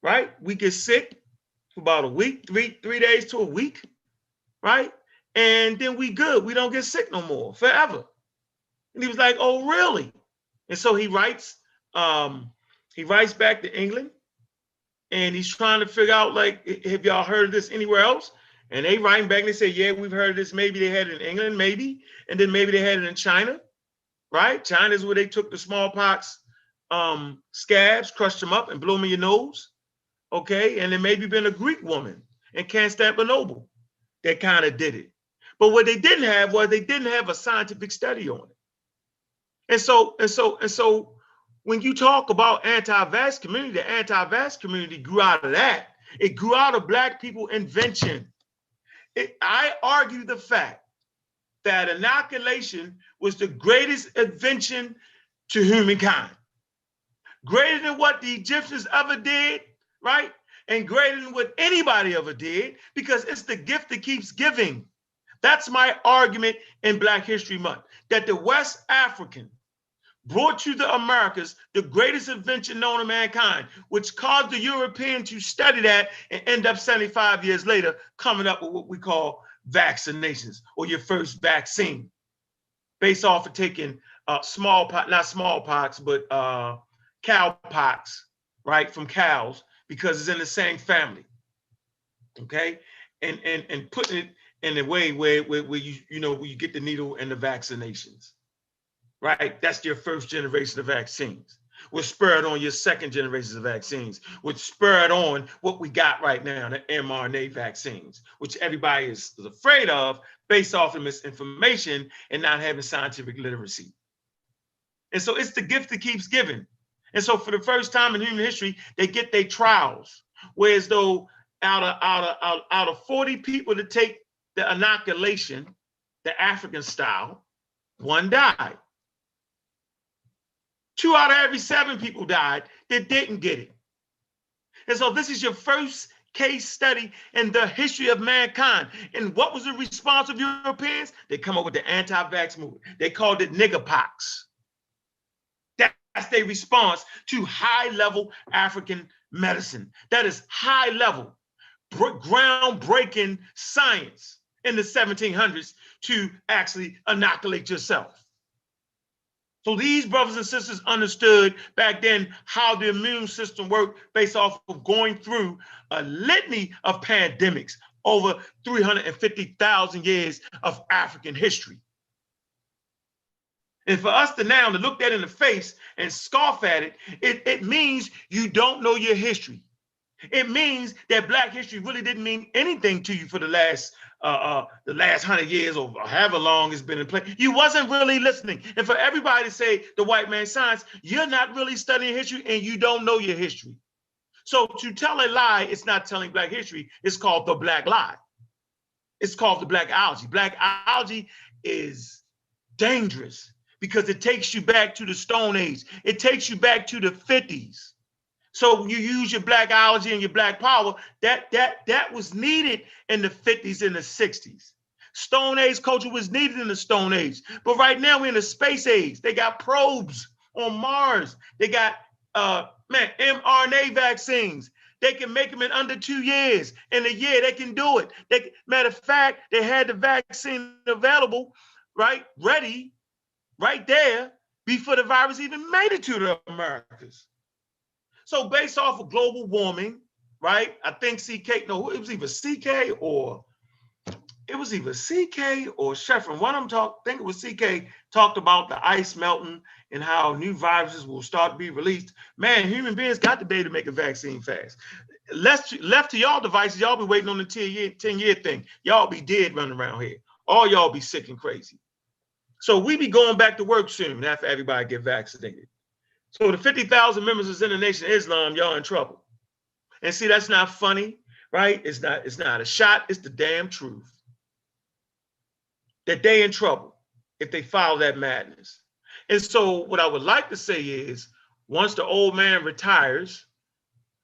right? We get sick for about a week, three days to a week, right? And then we good. We don't get sick no more forever. And he was like, oh, really? And so he writes back to England and he's trying to figure out, like, have y'all heard of this anywhere else? And they writing back and they say, yeah, we've heard of this. Maybe they had it in England, maybe. And then maybe they had it in China, right? China is where they took the smallpox scabs, crushed them up and blew them in your nose, okay? And there maybe been a Greek woman in Constantinople that kind of did it. But what they didn't have was they didn't have a scientific study on it. And so when you talk about anti-vax community, the anti-vax community grew out of that. It grew out of Black people invention. I argue the fact that inoculation was the greatest invention to humankind. Greater than what the Egyptians ever did, right? And greater than what anybody ever did, because it's the gift that keeps giving. That's my argument in Black History Month, that the West African brought to the Americas the greatest invention known to mankind, which caused the European to study that and end up 75 years later coming up with what we call vaccinations, or your first vaccine, based off of taking smallpox, not smallpox, but cowpox, right, from cows, because it's in the same family, okay? And putting it in a way where you get the needle and the vaccinations. Right, that's your first generation of vaccines. We're spurred on your second generation of vaccines, which spurred on what we got right now, the mRNA vaccines, which everybody is afraid of based off of misinformation and not having scientific literacy. And so it's the gift that keeps giving. And so for the first time in human history, they get their trials, whereas though out of 40 people to take the inoculation, the African style, one died. 2 out of every 7 people died that didn't get it. And so this is your first case study in the history of mankind. And what was the response of Europeans? They come up with the anti-vax movement. They called it niggerpox. That's their response to high-level African medicine. That is high-level, groundbreaking science in the 1700s to actually inoculate yourself. So these brothers and sisters understood back then how the immune system worked based off of going through a litany of pandemics over 350,000 years of African history. And for us to now to look that in the face and scoff at it, it means you don't know your history. It means that Black history really didn't mean anything to you for the last 100 years or however long it's been in play. You wasn't really listening. And for everybody to say the white man's science, you're not really studying history and you don't know your history. So to tell a lie, it's not telling Black history. It's called the Black lie. It's called the Blackology. Blackology is dangerous because it takes you back to the Stone Age. It takes you back to the 50s. So you use your Blackology and your Black power, that was needed in the 50s and the 60s. Stone Age culture was needed in the Stone Age. But right now we're in the space age. They got probes on Mars. They got mRNA vaccines. They can make them in under 2 years. In a year, they can do it. Matter of fact, they had the vaccine available, right, ready, right there, before the virus even made it to the Americas. So based off of global warming, right? I think it was either CK or Sheffrin. One of them I think it was CK, talked about the ice melting and how new viruses will start to be released. Man, human beings got to be able to make a vaccine fast. Left to y'all devices, y'all be waiting on the 10-year thing. Y'all be dead running around here. All y'all be sick and crazy. So we be going back to work soon after everybody get vaccinated. So the 50,000 members of the Nation of Islam, y'all in trouble. And see, that's not funny, right? It's not a shot, it's the damn truth. that they in trouble if they follow that madness. And so what I would like to say is, once the old man retires,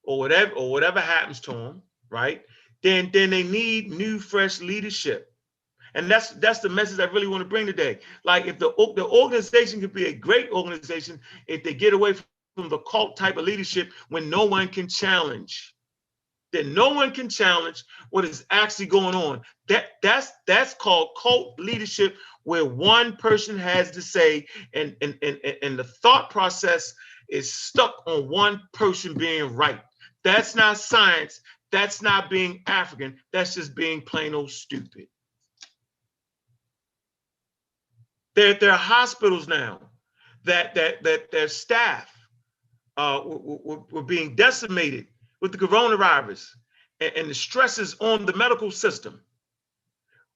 or whatever happens to him, right? Then they need new, fresh leadership. And that's the message I really want to bring today. Like, if the organization could be a great organization if they get away from the cult type of leadership when no one can challenge. Then no one can challenge what is actually going on. That's called cult leadership, where one person has to say, and the thought process is stuck on one person being right. That's not science. That's not being African. That's just being plain old stupid. There are hospitals now that their staff were being decimated with the coronavirus, and the stresses on the medical system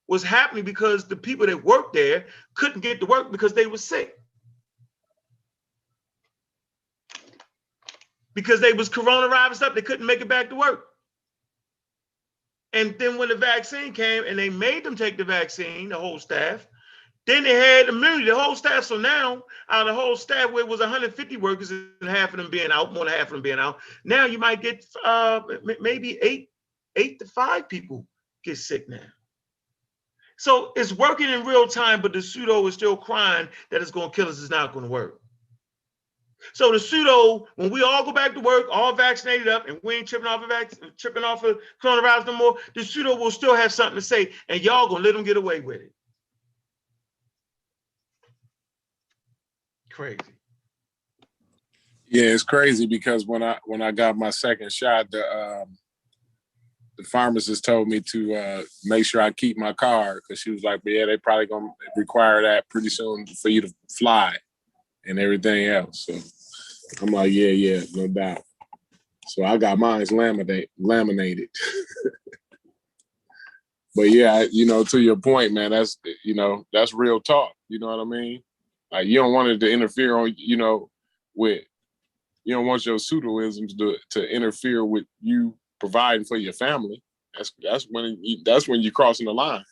was happening because the people that worked there couldn't get to work because they were sick. Because they was coronavirus up, they couldn't make it back to work. And then when the vaccine came and they made them take the vaccine, the whole staff, then they had immunity, the whole staff. So now, out of the whole staff, where it was 150 workers and half of them being out, more than half of them being out, now you might get maybe eight to 5 people get sick now. So it's working in real time, but the pseudo is still crying that it's going to kill us, it's not going to work. So the pseudo, when we all go back to work, all vaccinated up, and we ain't tripping off of coronavirus no more, the pseudo will still have something to say, and y'all gonna let them get away with it. Crazy. Yeah, it's crazy because when I got my second shot, the pharmacist told me to make sure I keep my card, because she was like, yeah, they probably gonna require that pretty soon for you to fly and everything else. So I'm like, yeah, no doubt. So I got mine laminated. But yeah, to your point, man, that's real talk. You know what I mean? Like, you don't want it to interfere on, you don't want your pseudoisms to interfere with you providing for your family. That's when you're crossing the line.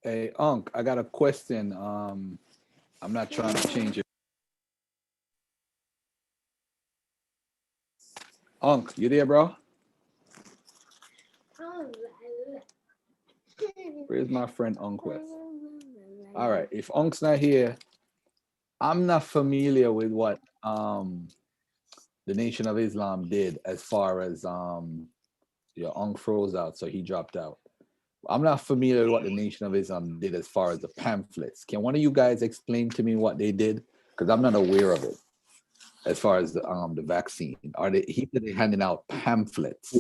Hey, Unc, I got a question. I'm not trying to change it. Unc, you there, bro? Where's my friend Unc West? All right, if Unc's not here, I'm not familiar with what the Nation of Islam did as far as your Unc froze out, so he dropped out. I'm not familiar with what the Nation of Islam did as far as the pamphlets. Can one of you guys explain to me what they did? Because I'm not aware of it. As far as the vaccine, he said they're handing out pamphlets.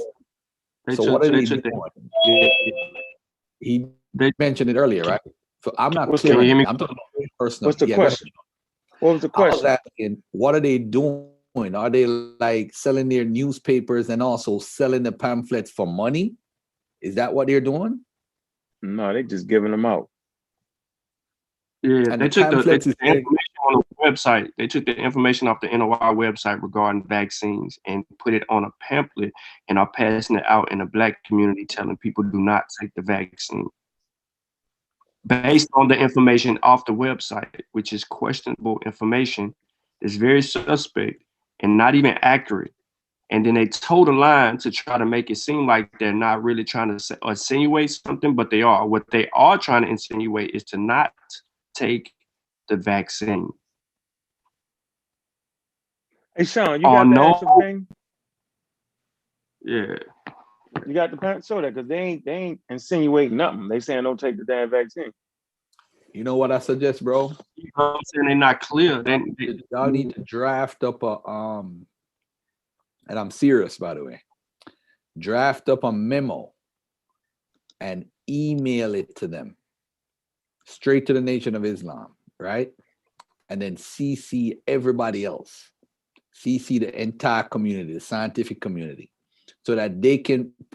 So what are they doing? He mentioned it earlier, right? So I'm not clear. I'm talking about personal. What's the question? What was the question? I was asking, what are they doing? Are they like selling their newspapers and also selling the pamphlets for money? Is that what they're doing? No, they just giving them out. Yeah, And they the took the pamphlets information on the website. They took the information off the NOI website regarding vaccines and put it on a pamphlet and are passing it out in the Black community, telling people do not take the vaccine. Based on the information off the website, which is questionable information, is very suspect and not even accurate. And then they told a line to try to make it seem like they're not really trying to insinuate something, but they are. What they are trying to insinuate is to not take the vaccine. Hey, Sean, you got the actual thing? Yeah. You got the parent show that, because they ain't insinuating nothing. They saying don't take the damn vaccine. You know what I suggest, bro? You know what I'm saying? They're not clear. Y'all need to draft up a and I'm serious, by the way. Draft up a memo and email it to them, straight to the Nation of Islam, right? And then CC everybody else, CC the entire community, the scientific community, so that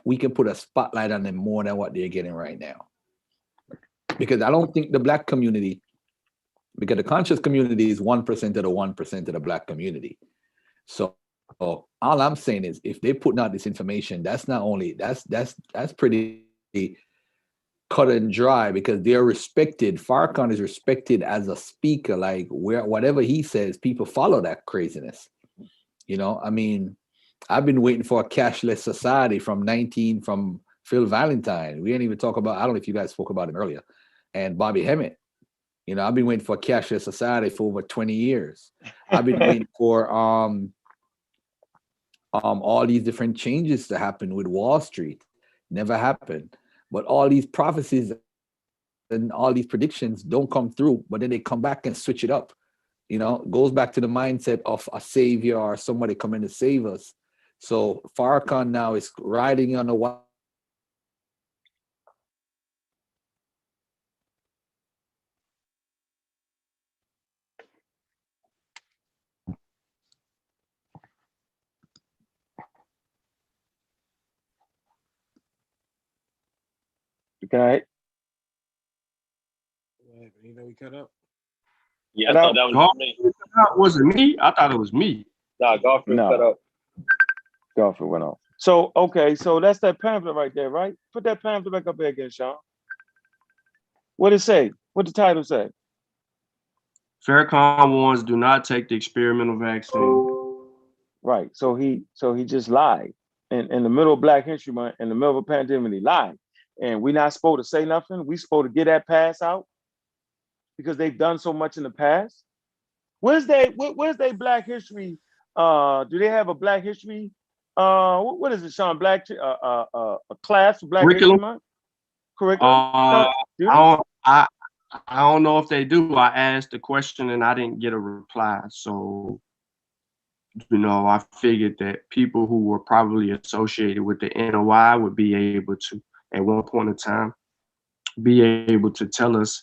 we can put a spotlight on them more than what they're getting right now. Because I don't think the Black community, because the conscious community is 1% of the 1% of the Black community. So all I'm saying is, if they're putting out this information, that's not only that's pretty cut and dry, because they're respected. Farrakhan is respected as a speaker. Like, where whatever he says, people follow that craziness. You know, I mean, I've been waiting for a cashless society from Phil Valentine. We ain't even talk about, I don't know if you guys spoke about him earlier, and Bobby Hemmett. You know, I've been waiting for a cashless society for over 20 years. I've been waiting for all these different changes to happen with Wall Street. Never happened. But all these prophecies and all these predictions don't come through, but then they come back and switch it up. You know, it goes back to the mindset of a savior or somebody coming to save us. So Farrakhan now is riding on the white. Okay. You know, he cut up. Yeah, I thought that was me. Was it me? I thought it was me. Nah, Garfield cut up. Garfield went off. So, okay, so that's that pamphlet right there, right? Put that pamphlet back up there again, Sean. What it say? What the title say? Farrakhan warns, do not take the experimental vaccine. Right. So he just lied. In the middle of Black History Month, in the middle of a pandemic, he lied. And we're not supposed to say nothing. We supposed to get that pass out because they've done so much in the past. Where's they Black History? Do they have a Black History? What is it, Sean? A class for Black History Month? Curriculum? I don't know if they do. I asked the question and I didn't get a reply. So, you know, I figured that people who were probably associated with the NOI would be able to, at one point in time, be able to tell us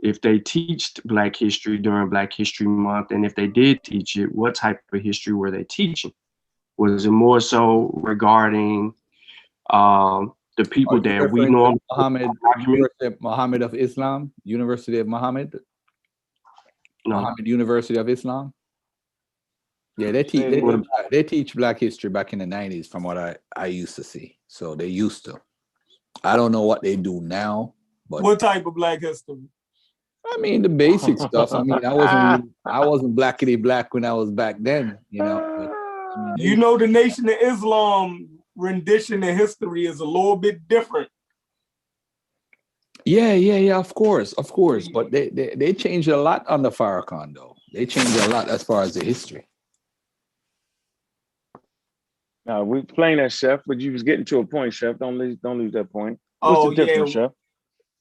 if they teached Black history during Black History Month, and if they did teach it, what type of history were they teaching? Was it more so regarding the people that we know? Muhammad of Islam, University of Muhammad? No. Muhammad University of Islam? Yeah, they teach Black history back in the 90s from what I used to see. So they used to. I don't know what they do now. But what type of Black history? I mean, the basic stuff. I mean, I wasn't blackity black when I was back then, you know. But, I mean, you know, the Nation of Islam rendition of history is a little bit different. Yeah, of course. But they changed a lot under Farrakhan, though. They changed a lot as far as the history. Now we explain that, Chef, but you was getting to a point, Chef. Don't lose that point. What's the difference, Chef?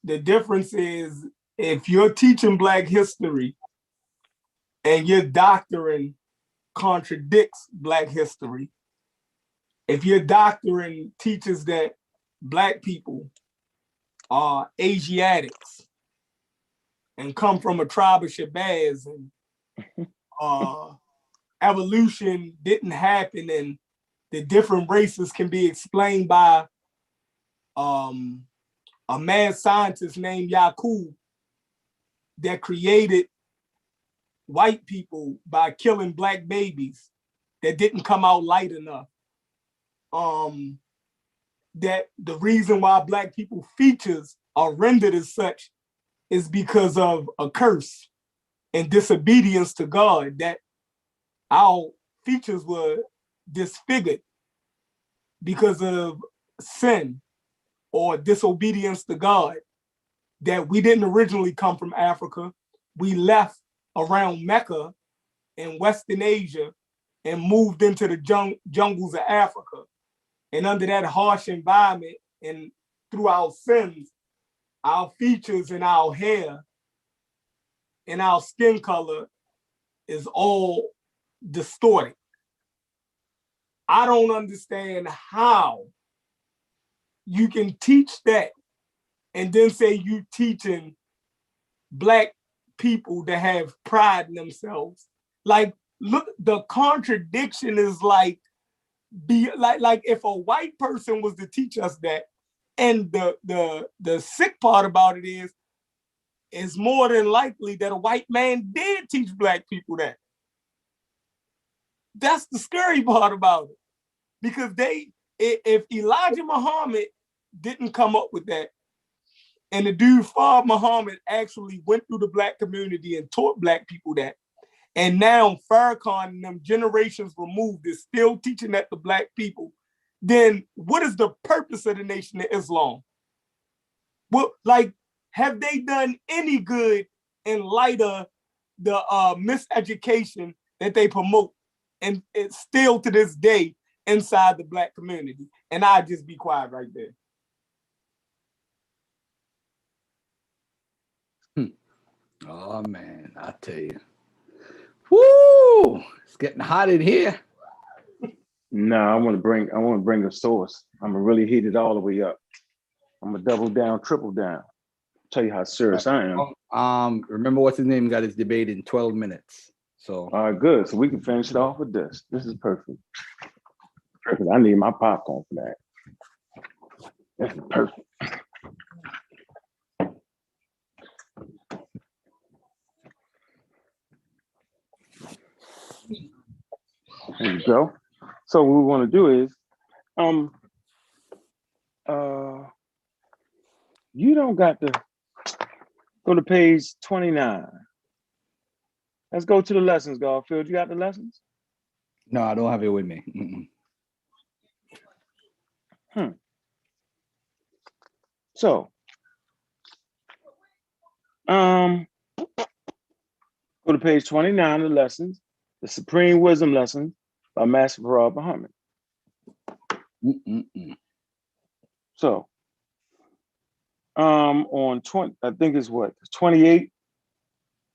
The difference is, if you're teaching Black history and your doctrine contradicts Black history, if your doctrine teaches that Black people are Asiatics and come from a tribe of Shabazz and evolution didn't happen and the different races can be explained by a mad scientist named Yakub that created white people by killing Black babies that didn't come out light enough. That the reason why Black people features are rendered as such is because of a curse and disobedience to God, that our features were disfigured because of sin or disobedience to God, that we didn't originally come from Africa. We left around Mecca in Western Asia and moved into the jungles of Africa. And under that harsh environment and through our sins, our features and our hair and our skin color is all distorted. I don't understand how you can teach that and then say you teaching Black people that have pride in themselves. Like, look, the contradiction is like if a white person was to teach us that, and the sick part about it is, it's more than likely that a white man did teach Black people that. That's the scary part about it. Because if Elijah Muhammad didn't come up with that, and the dude Fard Muhammad actually went through the black community and taught black people that, and now Farrakhan and them generations removed is still teaching that to black people, then what is the purpose of the Nation of Islam? Well, like, have they done any good in light of the miseducation that they promote? And it's still to this day inside the black community. And I'll just be quiet right there. Oh man, I tell you. Woo! It's getting hot in here. No, I want to bring a source. I'm gonna really heat it all the way up. I'm gonna double down, triple down. Tell you how serious I am. Remember what's his name got his debate in 12 minutes. So all right, good. So we can finish it off with this. This is perfect. Perfect. I need my popcorn for that. This is perfect. There you go. So what we want to do is, you don't got to go to page 29. Let's go to the lessons, Garfield. You got the lessons? no, I don't have it with me. So, go to page 29 of the lessons, the Supreme Wisdom Lesson by Master Farad Muhammad. So, on 20, I think it's what, 28,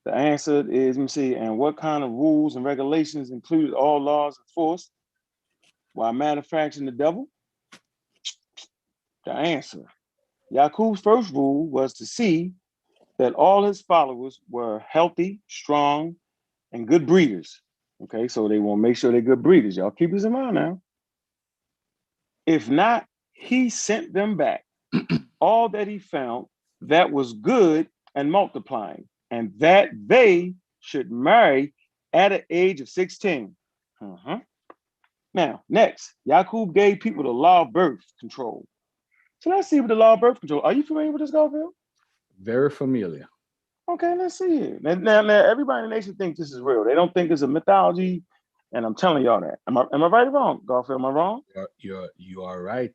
the answer is, let me see, and what kind of rules and regulations included all laws enforced while manufacturing the devil? The answer. Yaqub's first rule was to see that all his followers were healthy, strong, and good breeders. Okay, so they want to make sure they're good breeders. Y'all keep this in mind now. If not, he sent them back all that he found that was good and multiplying, and that they should marry at an age of 16. Now, next, Yaqub gave people the law of birth control. So let's see what the law of birth control. Are you familiar with this, Garfield? Very familiar. Okay, let's see it. Now, everybody in the nation thinks this is real. They don't think it's a mythology, and I'm telling y'all that. Am I right or wrong, Garfield? Am I wrong? You are right.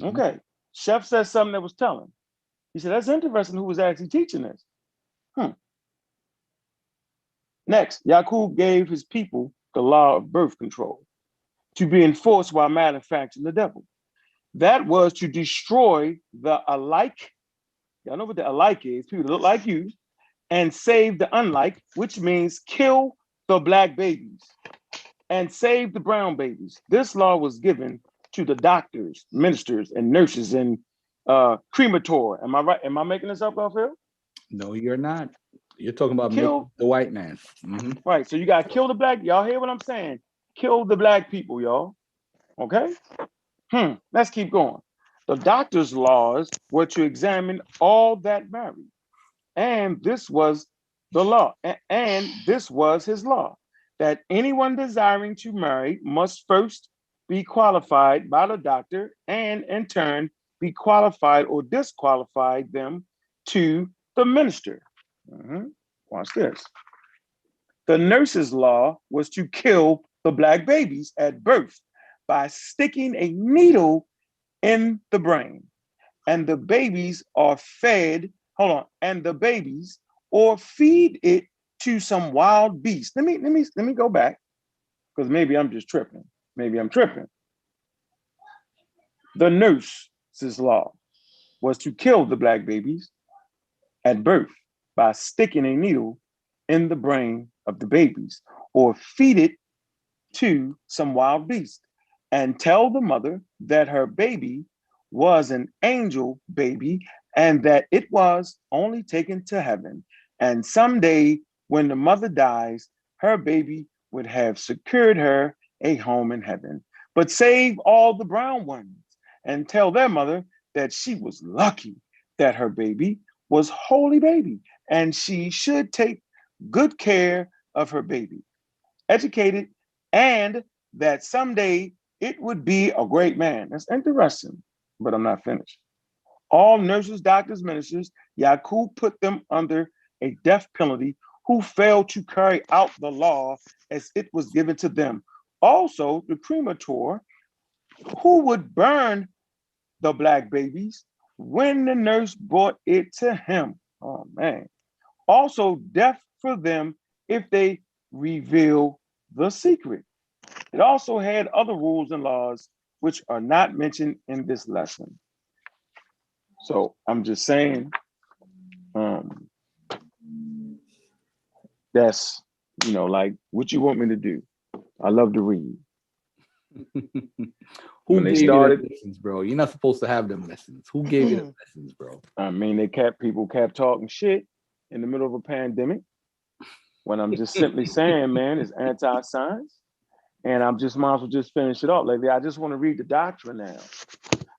Okay. Chef said something that was telling. He said, that's interesting who was actually teaching this. Next, Yaqub gave his people the law of birth control to be enforced while manufacturing the devil. That was to destroy the alike. Y'all know what the alike is, people that look like you, and save the unlike, which means kill the black babies and save the brown babies. This law was given to the doctors, ministers, and nurses in cremator. Am I right? Am I making this up, Garfield? No, you're not. You're talking about Kill the white man. Right. So you got to kill the black. Y'all hear what I'm saying? Kill the black people, y'all. Okay? Let's keep going. The doctor's laws were to examine all that married. And this was the law. And this was his law, that anyone desiring to marry must first be qualified by the doctor and in turn be qualified or disqualified them to the minister. Watch this. The nurse's law was to kill the black babies at birth by sticking a needle in the brain. And the babies are fed, and the babies or feed it to some wild beast. Let me go back, because maybe I'm just tripping. Maybe I'm tripping. The nurse's law was to kill the black babies at birth by sticking a needle in the brain of the babies or feed it to some wild beast and tell the mother that her baby was an angel baby and that it was only taken to heaven. And someday when the mother dies, her baby would have secured her a home in heaven. But save all the brown ones and tell their mother that she was lucky that her baby was holy baby and she should take good care of her baby. Educated and that someday it would be a great man. That's interesting, but I'm not finished. All nurses, doctors, ministers, Yaqub put them under a death penalty who failed to carry out the law as it was given to them. Also, the cremator who would burn the black babies when the nurse brought it to him. Oh man. Also, death for them if they reveal the secret. It also had other rules and laws which are not mentioned in this lesson. So I'm just saying, that's, you know, like what you want me to do. I love to read. Who When they gave you started- the lessons, bro? You're not supposed to have them lessons. Who gave you the lessons, bro? I mean, people kept talking shit in the middle of a pandemic. When I'm just simply saying, man, it's anti-science. And I'm just might as well just finish it up. Like, I just want to read the doctrine now.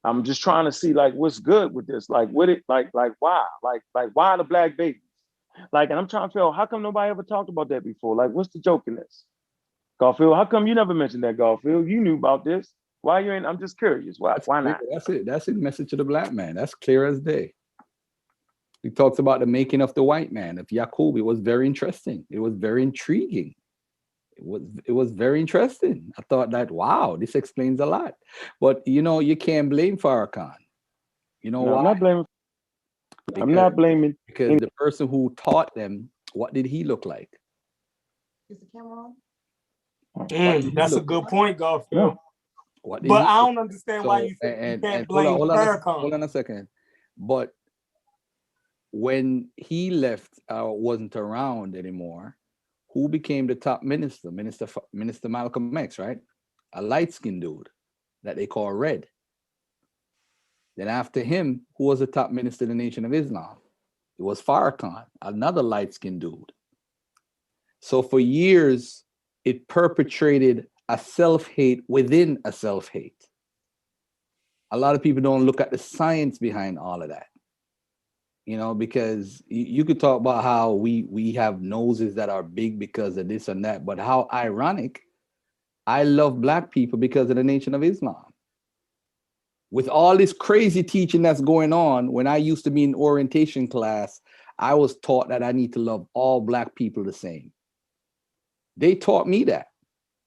I'm just trying to see like what's good with this. Like what it like why? Like why the black babies? Like, and I'm trying to figure out how come nobody ever talked about that before? Like, what's the joke in this? Garfield, how come you never mentioned that, Garfield? You knew about this. Why you ain't? I'm just curious. Why not? That's it. That's it. Message to the black man. That's clear as day. He talks about the making of the white man, of Yaqub. It was very interesting. It was very intriguing. It was very interesting. I thought that, wow, this explains a lot. But you know, you can't blame Farrakhan. You know why? I'm not blaming. I'm not blaming because the person who taught them, what did he look like? Is the camera on? That's a good point, Garfield. But I don't understand why you think you can't blame Farrakhan. Hold on a second. But when he left, wasn't around anymore, who became the top minister? Minister Malcolm X, right? A light-skinned dude that they call Red. Then after him, who was the top minister of the Nation of Islam? It was Farrakhan, another light-skinned dude. So for years, it perpetrated a self-hate within a self-hate. A lot of people don't look at the science behind all of that. You know, because you could talk about how we have noses that are big because of this and that, but how ironic, I love black people because of the Nation of Islam. With all this crazy teaching that's going on, when I used to be in orientation class, I was taught that I need to love all black people the same. They taught me that.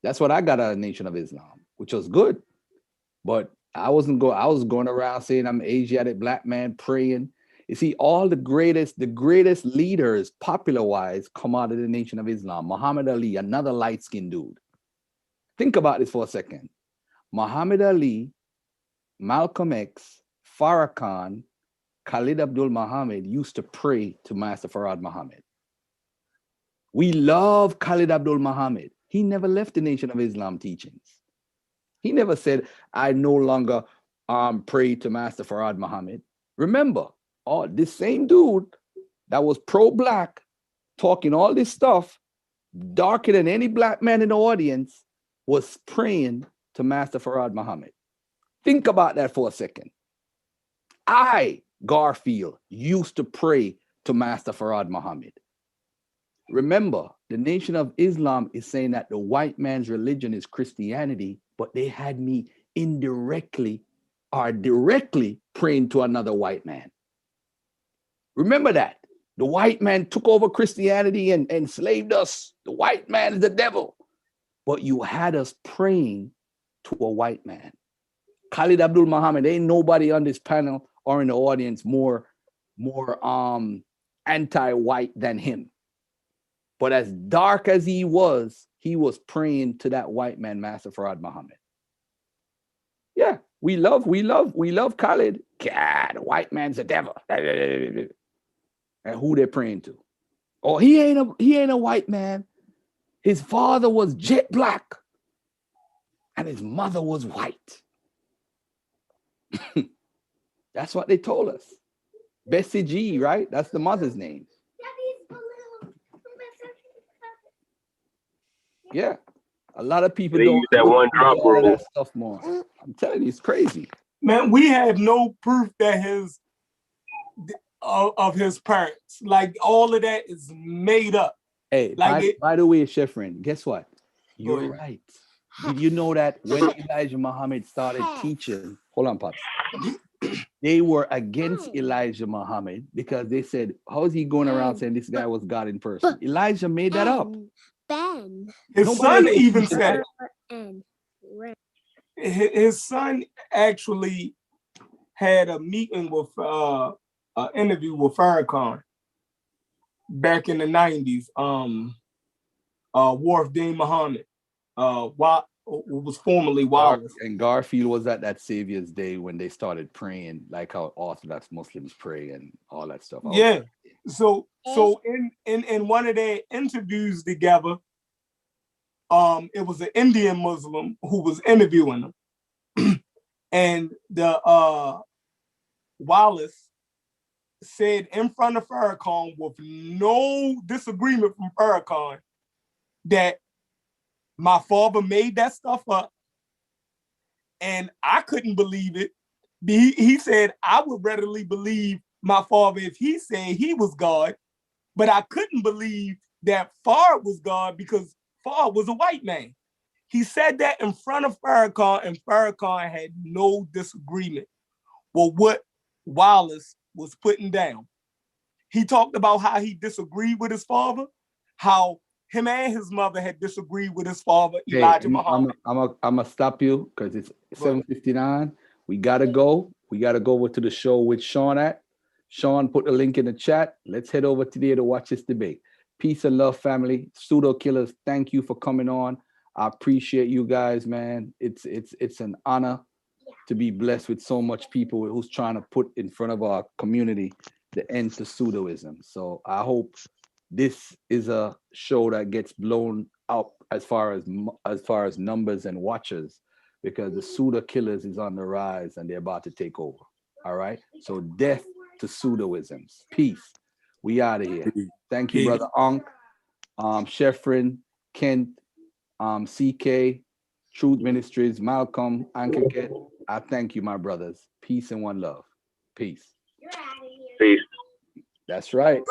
That's what I got out of the Nation of Islam, which was good. But I was going around saying I'm an Asiatic black man praying. You see, all the greatest leaders, popular-wise, come out of the Nation of Islam. Muhammad Ali, another light-skinned dude. Think about this for a second. Muhammad Ali, Malcolm X, Farrakhan, Khalid Abdul Muhammad used to pray to Master Farad Muhammad. We love Khalid Abdul Muhammad. He never left the Nation of Islam teachings. He never said, I no longer pray to Master Farad Muhammad. Remember, this same dude that was pro-black, talking all this stuff, darker than any black man in the audience, was praying to Master Farad Muhammad. Think about that for a second. I, Garfield, used to pray to Master Farad Muhammad. Remember, the Nation of Islam is saying that the white man's religion is Christianity, but they had me indirectly or directly praying to another white man. Remember that. The white man took over Christianity and enslaved us. The white man is the devil. But you had us praying to a white man. Khalid Abdul Muhammad, ain't nobody on this panel or in the audience more anti-white than him. But as dark as he was praying to that white man, Master Farad Muhammad. Yeah, we love Khalid. God, the white man's the devil. And who they're praying to. Oh, he ain't a white man. His father was jet black and his mother was white. That's what they told us. Bessie G, right? That's the mother's name. Yeah. A lot of people don't use that one drop all of rule. that stuff more. I'm telling you, it's crazy. Man, we have no proof that of his parents. Like all of that is made up. Hey, Like by the way, Chefrin, guess what? You're right. Did you know that when Elijah Muhammad started teaching, hold on, Pops, they were against Elijah Muhammad because they said, how is he going around saying this guy was God in person? Elijah made that up. His son even teaching said that. it. His son actually had a meeting with an interview with Farrakhan back in the 90s. Wharf Dean Muhammad, was formerly Wallace. And Garfield was at that Savior's Day when they started praying, like how Orthodox Muslims pray and all that stuff. Yeah. So in one of their interviews together, it was an Indian Muslim who was interviewing them. And the Wallace said in front of Farrakhan, with no disagreement from Farrakhan, that my father made that stuff up, and I couldn't believe it. He said, I would readily believe my father if he said he was God, but I couldn't believe that Fard was God because Fard was a white man. He said that in front of Farrakhan, and Farrakhan had no disagreement with what Wallace was putting down. He talked about how he disagreed with his father, how him and his mother had disagreed with his father, Elijah Muhammad. I'm gonna stop you because it's 7:59. We gotta go. We gotta go over to the show with Sean at. Sean put the link in the chat. Let's head over to there to watch this debate. Peace and love, family. Pseudo Killers, thank you for coming on. I appreciate you guys, man. It's an honor to be blessed with so much people who's trying to put in front of our community the end to pseudoism. So I hope this is a show that gets blown up as far as numbers and watchers, because the Pseudo Killers is on the rise and they're about to take over. All right. So death to pseudoisms. Peace. We out of here. Thank you, brother Ankh, Sheffrin, Kent, CK, Truth Ministries, Malcolm, Ankaket. I thank you, my brothers. Peace and one love. Peace. Peace. That's right.